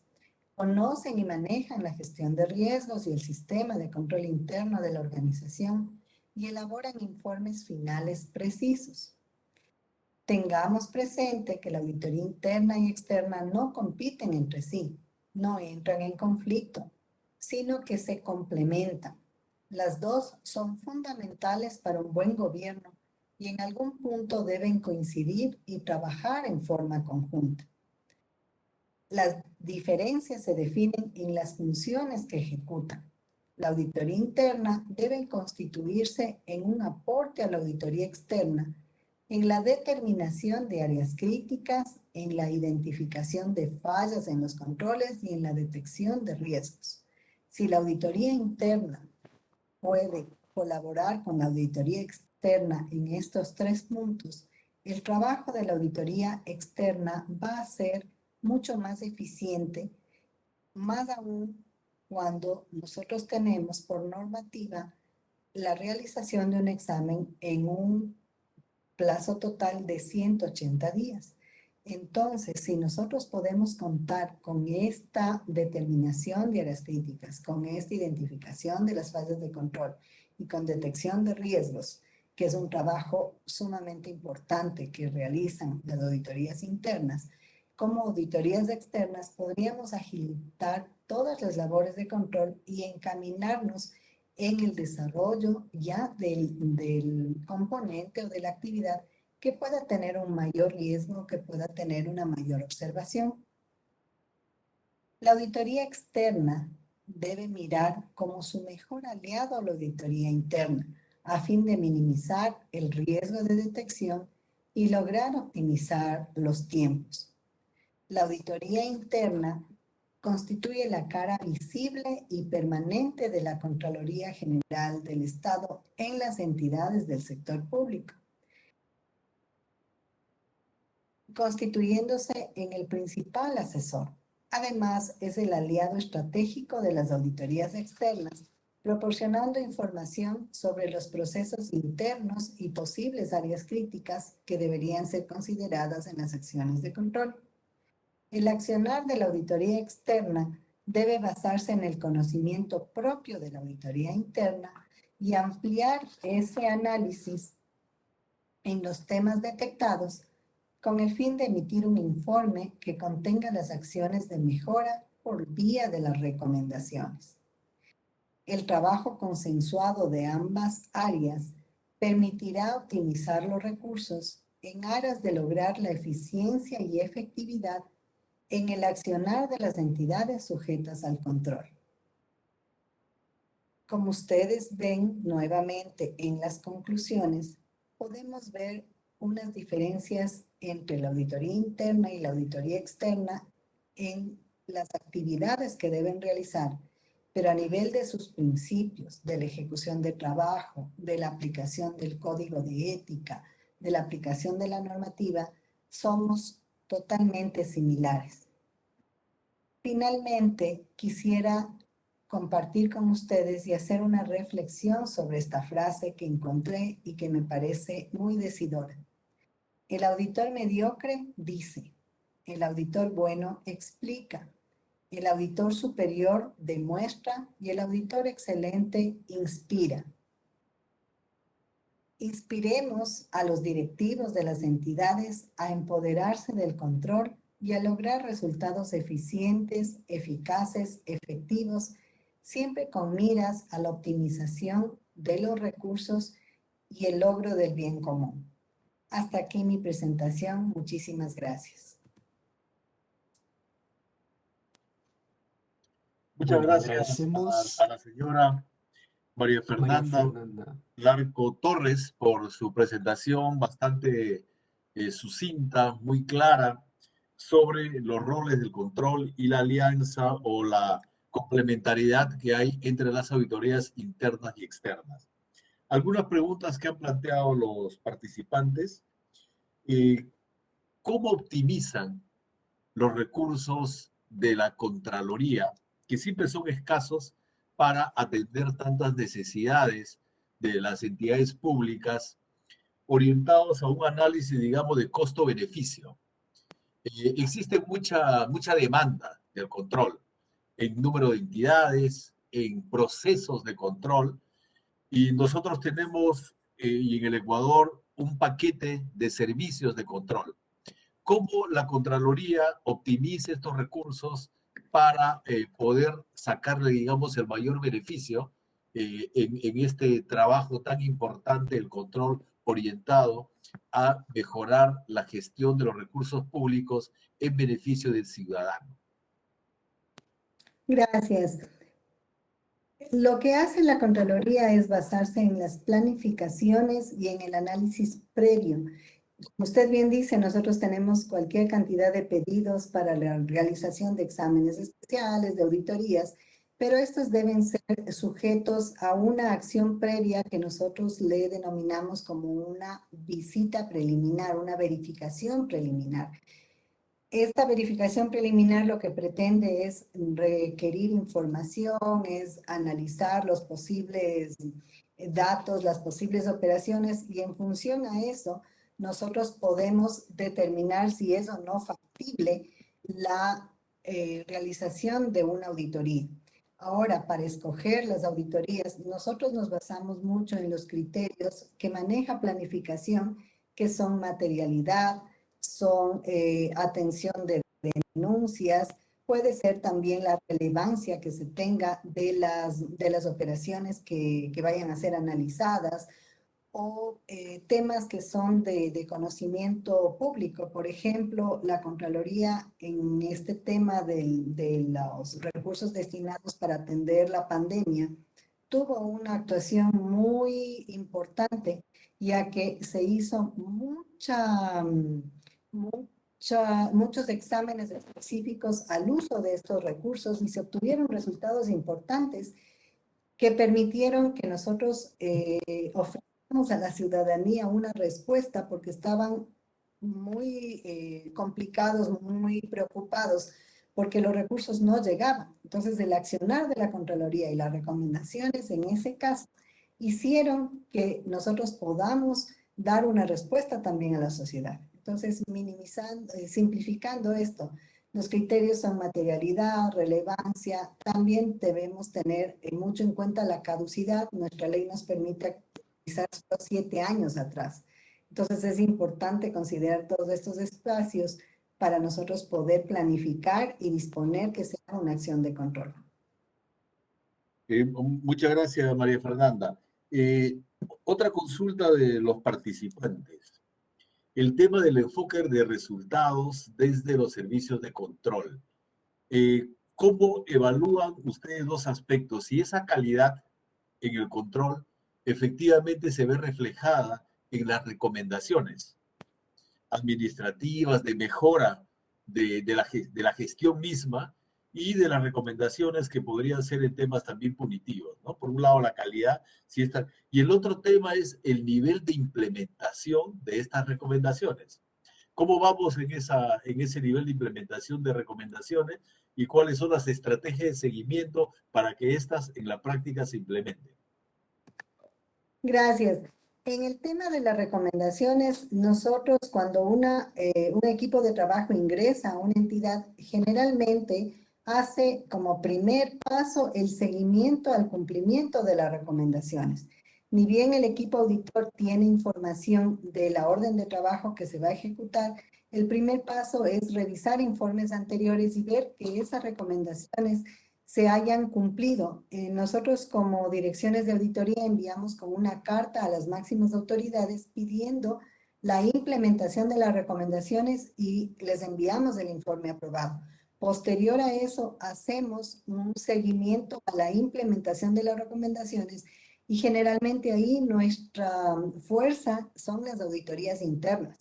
Conocen y manejan la gestión de riesgos y el sistema de control interno de la organización y elaboran informes finales precisos. Tengamos presente que la auditoría interna y externa no compiten entre sí, no entran en conflicto, sino que se complementan. Las dos son fundamentales para un buen gobierno y en algún punto deben coincidir y trabajar en forma conjunta. Las diferencias se definen en las funciones que ejecutan. La auditoría interna debe constituirse en un aporte a la auditoría externa, en la determinación de áreas críticas, en la identificación de fallas en los controles y en la detección de riesgos. Si la auditoría interna puede colaborar con la auditoría externa en estos 3 puntos, el trabajo de la auditoría externa va a ser mucho más eficiente, más aún cuando nosotros tenemos por normativa la realización de un examen en un plazo total de 180 días. Entonces, si nosotros podemos contar con esta determinación de áreas críticas, con esta identificación de las fases de control y con detección de riesgos, que es un trabajo sumamente importante que realizan las auditorías internas, como auditorías externas podríamos agilitar todas las labores de control y encaminarnos en el desarrollo ya del componente o de la actividad que pueda tener un mayor riesgo, que pueda tener una mayor observación. La auditoría externa debe mirar como su mejor aliado a la auditoría interna, a fin de minimizar el riesgo de detección y lograr optimizar los tiempos. La auditoría interna constituye la cara visible y permanente de la Contraloría General del Estado en las entidades del sector público, constituyéndose en el principal asesor. Además, es el aliado estratégico de las auditorías externas, proporcionando información sobre los procesos internos y posibles áreas críticas que deberían ser consideradas en las acciones de control. El accionar de la auditoría externa debe basarse en el conocimiento propio de la auditoría interna y ampliar ese análisis en los temas detectados con el fin de emitir un informe que contenga las acciones de mejora por vía de las recomendaciones. El trabajo consensuado de ambas áreas permitirá optimizar los recursos en aras de lograr la eficiencia y efectividad en el accionar de las entidades sujetas al control. Como ustedes ven nuevamente en las conclusiones, podemos ver unas diferencias entre la auditoría interna y la auditoría externa en las actividades que deben realizar, pero a nivel de sus principios, de la ejecución de trabajo, de la aplicación del código de ética, de la aplicación de la normativa, somos totalmente similares. Finalmente, quisiera compartir con ustedes y hacer una reflexión sobre esta frase que encontré y que me parece muy decidora. El auditor mediocre dice, el auditor bueno explica, el auditor superior demuestra y el auditor excelente inspira. Inspiremos a los directivos de las entidades a empoderarse del control y a lograr resultados eficientes, eficaces, efectivos, siempre con miras a la optimización de los recursos y el logro del bien común. Hasta aquí mi presentación. Muchísimas gracias. Muchas Bueno, gracias agradecemos a la señora María María Fernanda Fernanda. Larco Torres por su presentación bastante sucinta, muy clara, sobre los roles del control y la alianza o la complementariedad que hay entre las auditorías internas y externas. Algunas preguntas que han planteado los participantes. ¿Cómo optimizan los recursos de la Contraloría, que siempre son escasos para atender tantas necesidades de las entidades públicas, orientados a un análisis, digamos, de costo-beneficio? Existe mucha demanda del control en número de entidades, en procesos de control, y nosotros tenemos y en el Ecuador un paquete de servicios de control. ¿Cómo la Contraloría optimiza estos recursos para poder sacarle, digamos, el mayor beneficio en este trabajo tan importante, el control orientado a mejorar la gestión de los recursos públicos en beneficio del ciudadano? Gracias. Lo que hace la Contraloría es basarse en las planificaciones y en el análisis previo. Como usted bien dice, nosotros tenemos cualquier cantidad de pedidos para la realización de exámenes especiales, de auditorías, pero estos deben ser sujetos a una acción previa que nosotros le denominamos como una visita preliminar, una verificación preliminar. Esta verificación preliminar lo que pretende es requerir información, es analizar los posibles datos, las posibles operaciones, y en función a eso nosotros podemos determinar si es o no factible la realización de una auditoría. Ahora, para escoger las auditorías, nosotros nos basamos mucho en los criterios que maneja planificación, que son materialidad, son atención de denuncias, puede ser también la relevancia que se tenga de las operaciones que vayan a ser analizadas, o temas que son de conocimiento público. Por ejemplo, la Contraloría en este tema de los recursos destinados para atender la pandemia tuvo una actuación muy importante, ya que se hizo muchos exámenes específicos al uso de estos recursos y se obtuvieron resultados importantes que permitieron que nosotros ofrezcamos a la ciudadanía una respuesta, porque estaban muy complicados, muy preocupados, porque los recursos no llegaban. Entonces, el accionar de la Contraloría y las recomendaciones en ese caso hicieron que nosotros podamos dar una respuesta también a la sociedad. Entonces, minimizando, simplificando esto, los criterios son materialidad, relevancia. También debemos tener mucho en cuenta la caducidad. Nuestra ley nos permite actualizar solo 7 años atrás. Entonces es importante considerar todos estos espacios para nosotros poder planificar y disponer que sea una acción de control. Muchas gracias, María Fernanda. Otra consulta de los participantes. El tema del enfoque de resultados desde los servicios de control. ¿Cómo evalúan ustedes dos aspectos? Si esa calidad en el control efectivamente se ve reflejada en las recomendaciones administrativas de mejora de la gestión misma y de las recomendaciones que podrían ser en temas también punitivos, ¿no? Por un lado, la calidad, si está, y el otro tema es el nivel de implementación de estas recomendaciones. ¿Cómo vamos en ese nivel de implementación de recomendaciones y cuáles son las estrategias de seguimiento para que éstas en la práctica se implementen? Gracias. En el tema de las recomendaciones, nosotros cuando un equipo de trabajo ingresa a una entidad, generalmente hace como primer paso el seguimiento al cumplimiento de las recomendaciones. Ni bien el equipo auditor tiene información de la orden de trabajo que se va a ejecutar, el primer paso es revisar informes anteriores y ver que esas recomendaciones se hayan cumplido. Nosotros como direcciones de auditoría enviamos con una carta a las máximas autoridades pidiendo la implementación de las recomendaciones y les enviamos el informe aprobado. Posterior a eso, hacemos un seguimiento a la implementación de las recomendaciones y generalmente ahí nuestra fuerza son las auditorías internas.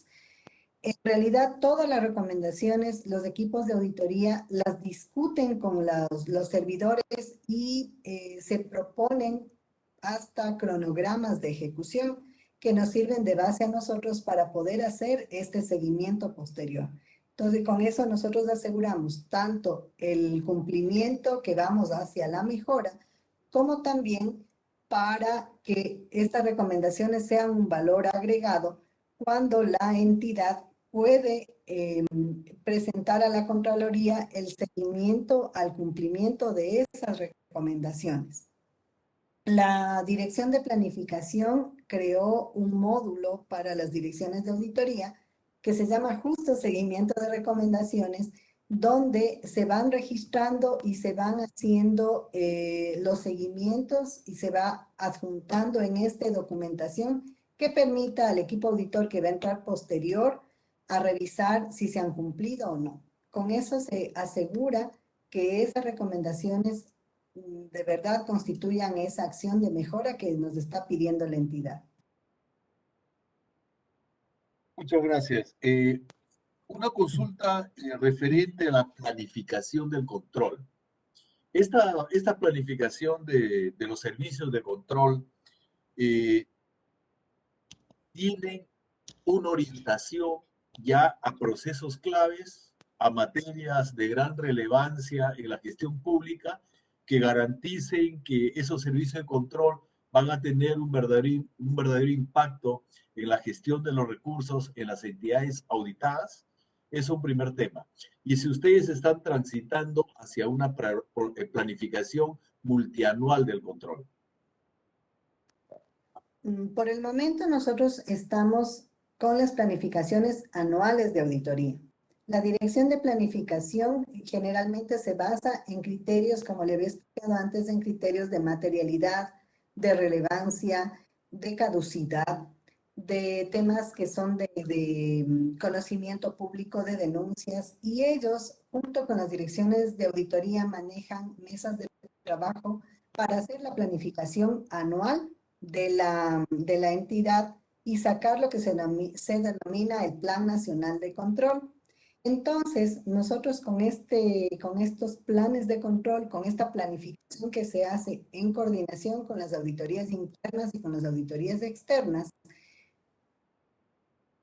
En realidad, todas las recomendaciones, los equipos de auditoría las discuten con los servidores y se proponen hasta cronogramas de ejecución que nos sirven de base a nosotros para poder hacer este seguimiento posterior. Entonces, con eso nosotros aseguramos tanto el cumplimiento que vamos hacia la mejora, como también para que estas recomendaciones sean un valor agregado cuando la entidad puede presentar a la Contraloría el seguimiento al cumplimiento de esas recomendaciones. La Dirección de Planificación creó un módulo para las direcciones de auditoría que se llama justo seguimiento de recomendaciones, donde se van registrando y se van haciendo los seguimientos y se va adjuntando en esta documentación que permita al equipo auditor que va a entrar posterior a revisar si se han cumplido o no. Con eso se asegura que esas recomendaciones de verdad constituyan esa acción de mejora que nos está pidiendo la entidad. Muchas gracias. Una consulta referente a la planificación del control. Esta planificación de los servicios de control eh, tienen una orientación ya a procesos claves, a materias de gran relevancia en la gestión pública, que garanticen que esos servicios de control van a tener un verdadero impacto en la gestión de los recursos en las entidades auditadas. Es un primer tema. Y si ustedes están transitando hacia una planificación multianual del control. Por el momento nosotros estamos con las planificaciones anuales de auditoría. La dirección de planificación generalmente se basa en criterios, como le había explicado antes, en criterios de materialidad, de relevancia, de caducidad, de temas que son de conocimiento público, de denuncias, y ellos, junto con las direcciones de auditoría, manejan mesas de trabajo para hacer la planificación anual de la entidad y sacar lo que se denomina el Plan Nacional de Control. Entonces, nosotros con estos planes de control, con esta planificación que se hace en coordinación con las auditorías internas y con las auditorías externas,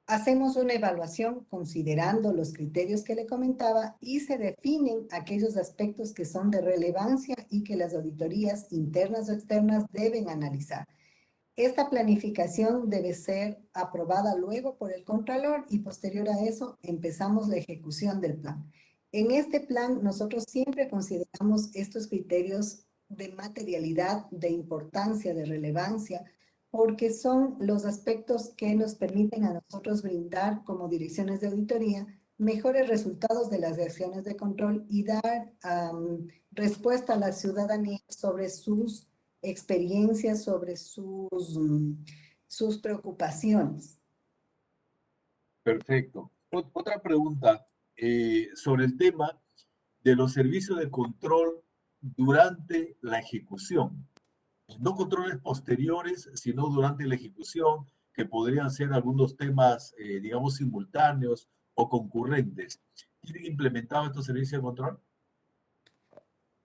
hacemos una evaluación considerando los criterios que le comentaba y se definen aquellos aspectos que son de relevancia y que las auditorías internas o externas deben analizar. Esta planificación debe ser aprobada luego por el Contralor y posterior a eso empezamos la ejecución del plan. En este plan nosotros siempre consideramos estos criterios de materialidad, de importancia, de relevancia, porque son los aspectos que nos permiten a nosotros brindar como direcciones de auditoría mejores resultados de las acciones de control y dar respuesta a la ciudadanía sobre sus experiencias, sobre sus preocupaciones. Perfecto. Otra pregunta sobre el tema de los servicios de control durante la ejecución. No controles posteriores, sino durante la ejecución, que podrían ser algunos temas, digamos, simultáneos o concurrentes. ¿Tienen implementado estos servicios de control?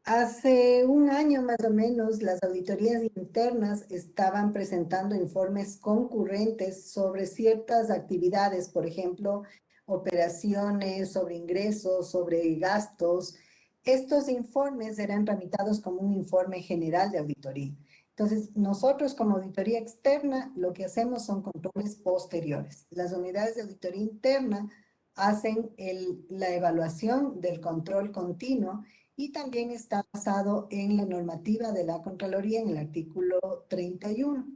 Hace un año más o menos, las auditorías internas estaban presentando informes concurrentes sobre ciertas actividades, por ejemplo, operaciones, sobre ingresos, sobre gastos. Estos informes eran tramitados como un informe general de auditoría. Entonces, nosotros como auditoría externa, lo que hacemos son controles posteriores. Las unidades de auditoría interna hacen la evaluación del control continuo y también está basado en la normativa de la Contraloría en el artículo 31,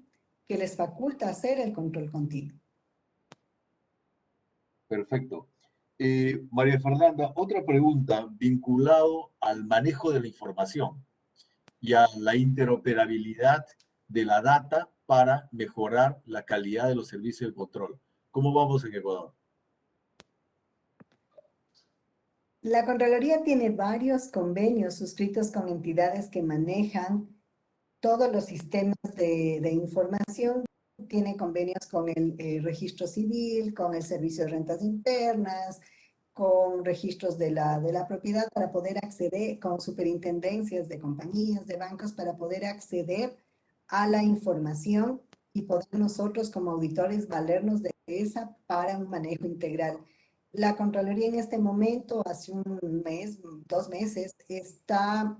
que les faculta hacer el control continuo. Perfecto. María Fernanda, otra pregunta vinculado al manejo de la información y a la interoperabilidad de la data para mejorar la calidad de los servicios de control. ¿Cómo vamos en Ecuador? La Contraloría tiene varios convenios suscritos con entidades que manejan todos los sistemas de información. Tiene convenios con el registro civil, con el servicio de rentas internas, con registros de la propiedad para poder acceder, con superintendencias de compañías, de bancos, para poder acceder a la información y poder nosotros como auditores valernos de esa para un manejo integral. La Contraloría en este momento, hace un mes, 2 meses, está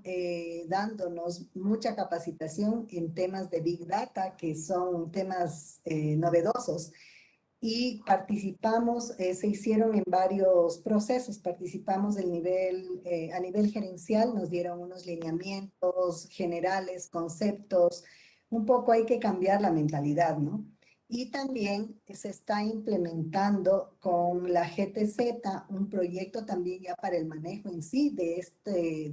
dándonos mucha capacitación en temas de Big Data, que son temas novedosos. Y participamos, se hicieron en varios procesos, participamos a nivel gerencial, nos dieron unos lineamientos generales, conceptos, un poco hay que cambiar la mentalidad, ¿no? Y también se está implementando con la GTZ un proyecto también ya para el manejo en sí de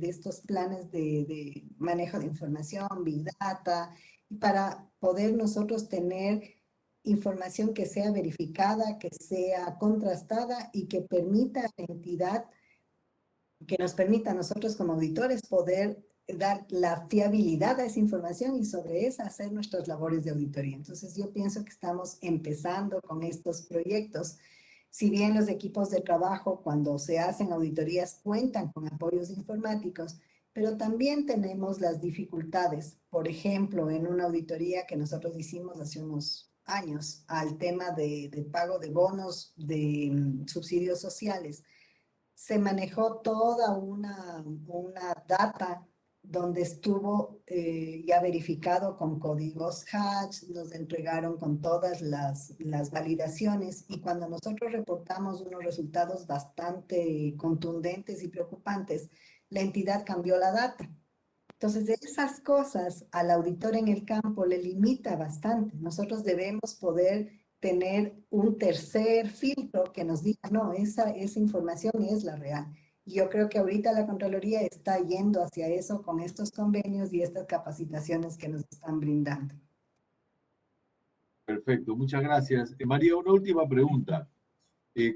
estos planes de manejo de información, Big Data, y para poder nosotros tener información que sea verificada, que sea contrastada y que permita a la entidad, que nos permita a nosotros como auditores poder dar la fiabilidad a esa información y sobre esa hacer nuestras labores de auditoría. Entonces yo pienso que estamos empezando con estos proyectos. Si bien los equipos de trabajo cuando se hacen auditorías cuentan con apoyos informáticos, pero también tenemos las dificultades. Por ejemplo, en una auditoría que nosotros hicimos hace unos años al tema de pago de bonos de subsidios sociales, se manejó toda una data donde estuvo ya verificado con códigos hatch, nos entregaron con todas las validaciones y cuando nosotros reportamos unos resultados bastante contundentes y preocupantes, la entidad cambió la data. Entonces, esas cosas al auditor en el campo le limita bastante. Nosotros debemos poder tener un tercer filtro que nos diga, no, esa información es la real. Y yo creo que ahorita la Contraloría está yendo hacia eso con estos convenios y estas capacitaciones que nos están brindando. Perfecto, muchas gracias. María, una última pregunta.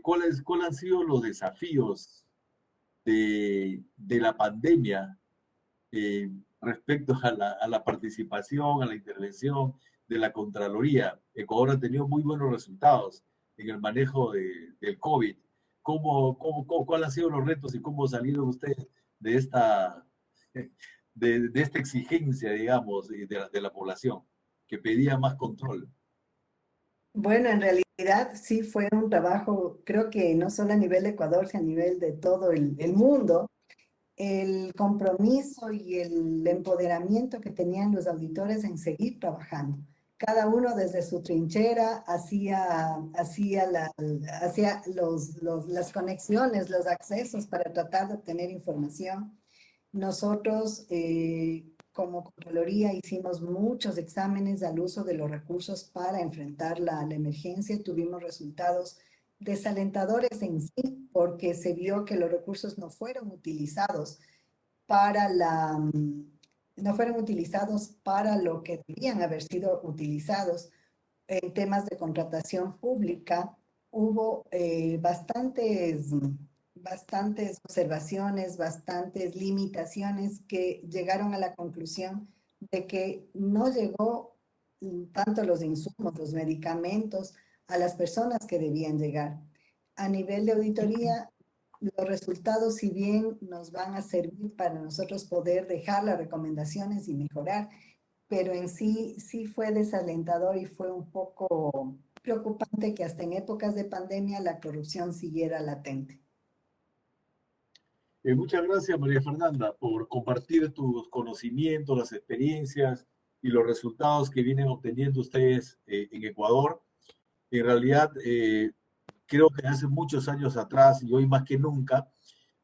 ¿Cuáles han sido los desafíos de la pandemia eh, respecto a la participación, a la intervención de la Contraloría? Ecuador ha tenido muy buenos resultados en el manejo del COVID. ¿Cuáles han sido los retos y cómo salieron ustedes de de esta exigencia, digamos, de la población que pedía más control? Bueno, en realidad sí fue un trabajo, creo que no solo a nivel de Ecuador, sino a nivel de todo el mundo, el compromiso y el empoderamiento que tenían los auditores en seguir trabajando. Cada uno desde su trinchera hacía las conexiones, los accesos para tratar de obtener información. Nosotros, como Contraloría, hicimos muchos exámenes al uso de los recursos para enfrentar la emergencia. Tuvimos resultados desalentadores en sí, porque se vio que los recursos no fueron utilizados no fueron utilizados para lo que debían haber sido utilizados. En temas de contratación pública hubo bastantes observaciones, bastantes limitaciones que llegaron a la conclusión de que no llegó tanto los insumos, los medicamentos a las personas que debían llegar. A nivel de auditoría, los resultados, si bien nos van a servir para nosotros poder dejar las recomendaciones y mejorar, pero en sí fue desalentador y fue un poco preocupante que hasta en épocas de pandemia la corrupción siguiera latente. Muchas gracias, María Fernanda, por compartir tus conocimientos, las experiencias y los resultados que vienen obteniendo ustedes en Ecuador. En realidad, creo que hace muchos años atrás y hoy más que nunca,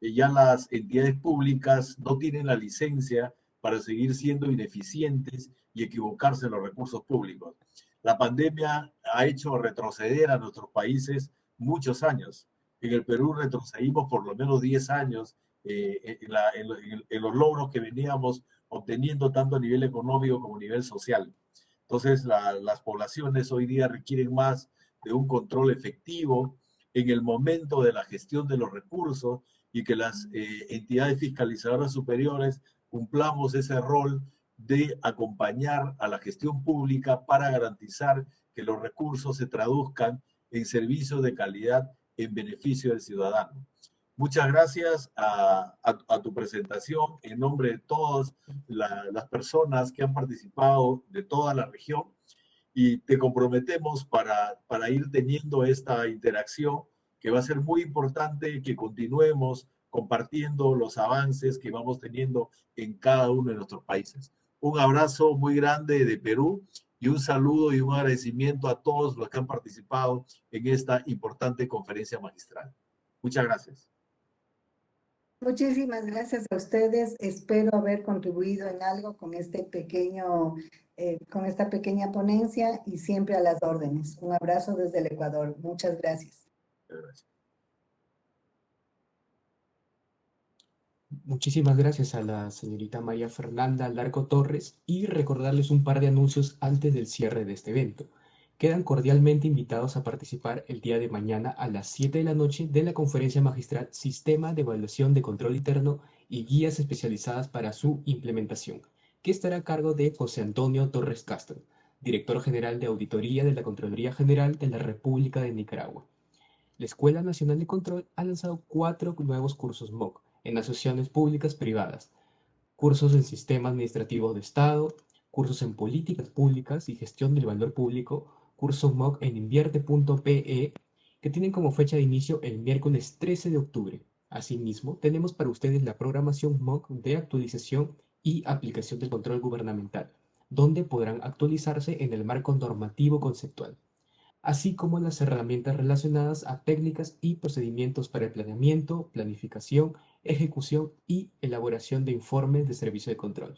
ya las entidades públicas no tienen la licencia para seguir siendo ineficientes y equivocarse en los recursos públicos. La pandemia ha hecho retroceder a nuestros países muchos años. En el Perú retrocedimos por lo menos 10 años en los logros que veníamos obteniendo tanto a nivel económico como a nivel social. Entonces, las poblaciones hoy día requieren más de un control efectivo en el momento de la gestión de los recursos y que las entidades fiscalizadoras superiores cumplamos ese rol de acompañar a la gestión pública para garantizar que los recursos se traduzcan en servicios de calidad en beneficio del ciudadano. Muchas gracias a tu presentación en nombre de todas las personas que han participado de toda la región y te comprometemos para ir teniendo esta interacción que va a ser muy importante que continuemos compartiendo los avances que vamos teniendo en cada uno de nuestros países. Un abrazo muy grande de Perú y un saludo y un agradecimiento a todos los que han participado en esta importante conferencia magistral. Muchas gracias. Muchísimas gracias a ustedes. Espero haber contribuido en algo con con esta pequeña ponencia y siempre a las órdenes. Un abrazo desde el Ecuador. Muchas gracias. Gracias. Muchísimas gracias a la señorita María Fernanda Larco Torres y recordarles un par de anuncios antes del cierre de este evento. Quedan cordialmente invitados a participar el día de mañana a las 7 de la noche de la conferencia magistral Sistema de Evaluación de Control Interno y Guías Especializadas para su Implementación, que estará a cargo de José Antonio Torres Castro, director general de Auditoría de la Contraloría General de la República de Nicaragua. La Escuela Nacional de Control ha lanzado 4 nuevos cursos MOOC en asociaciones públicas privadas cursos en Sistema Administrativo de Estado, cursos en Políticas Públicas y Gestión del Valor Público, curso MOOC en invierte.pe, que tienen como fecha de inicio el miércoles 13 de octubre. Asimismo, tenemos para ustedes la programación MOOC de actualización y aplicación del control gubernamental, donde podrán actualizarse en el marco normativo conceptual, así como las herramientas relacionadas a técnicas y procedimientos para el planeamiento, planificación, ejecución y elaboración de informes de servicio de control.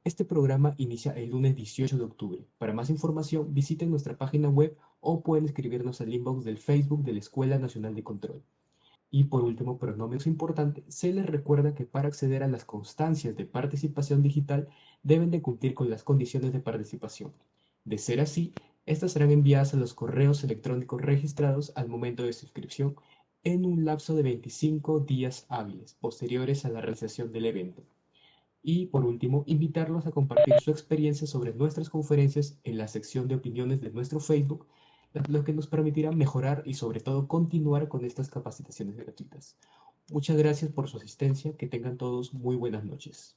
Este programa inicia el lunes 18 de octubre. Para más información, visiten nuestra página web o pueden escribirnos al inbox del Facebook de la Escuela Nacional de Control. Y por último, pero no menos importante, se les recuerda que para acceder a las constancias de participación digital deben de cumplir con las condiciones de participación. De ser así, estas serán enviadas a los correos electrónicos registrados al momento de su inscripción en un lapso de 25 días hábiles posteriores a la realización del evento. Y por último, invitarlos a compartir su experiencia sobre nuestras conferencias en la sección de opiniones de nuestro Facebook, lo que nos permitirá mejorar y sobre todo continuar con estas capacitaciones gratuitas. Muchas gracias por su asistencia, que tengan todos muy buenas noches.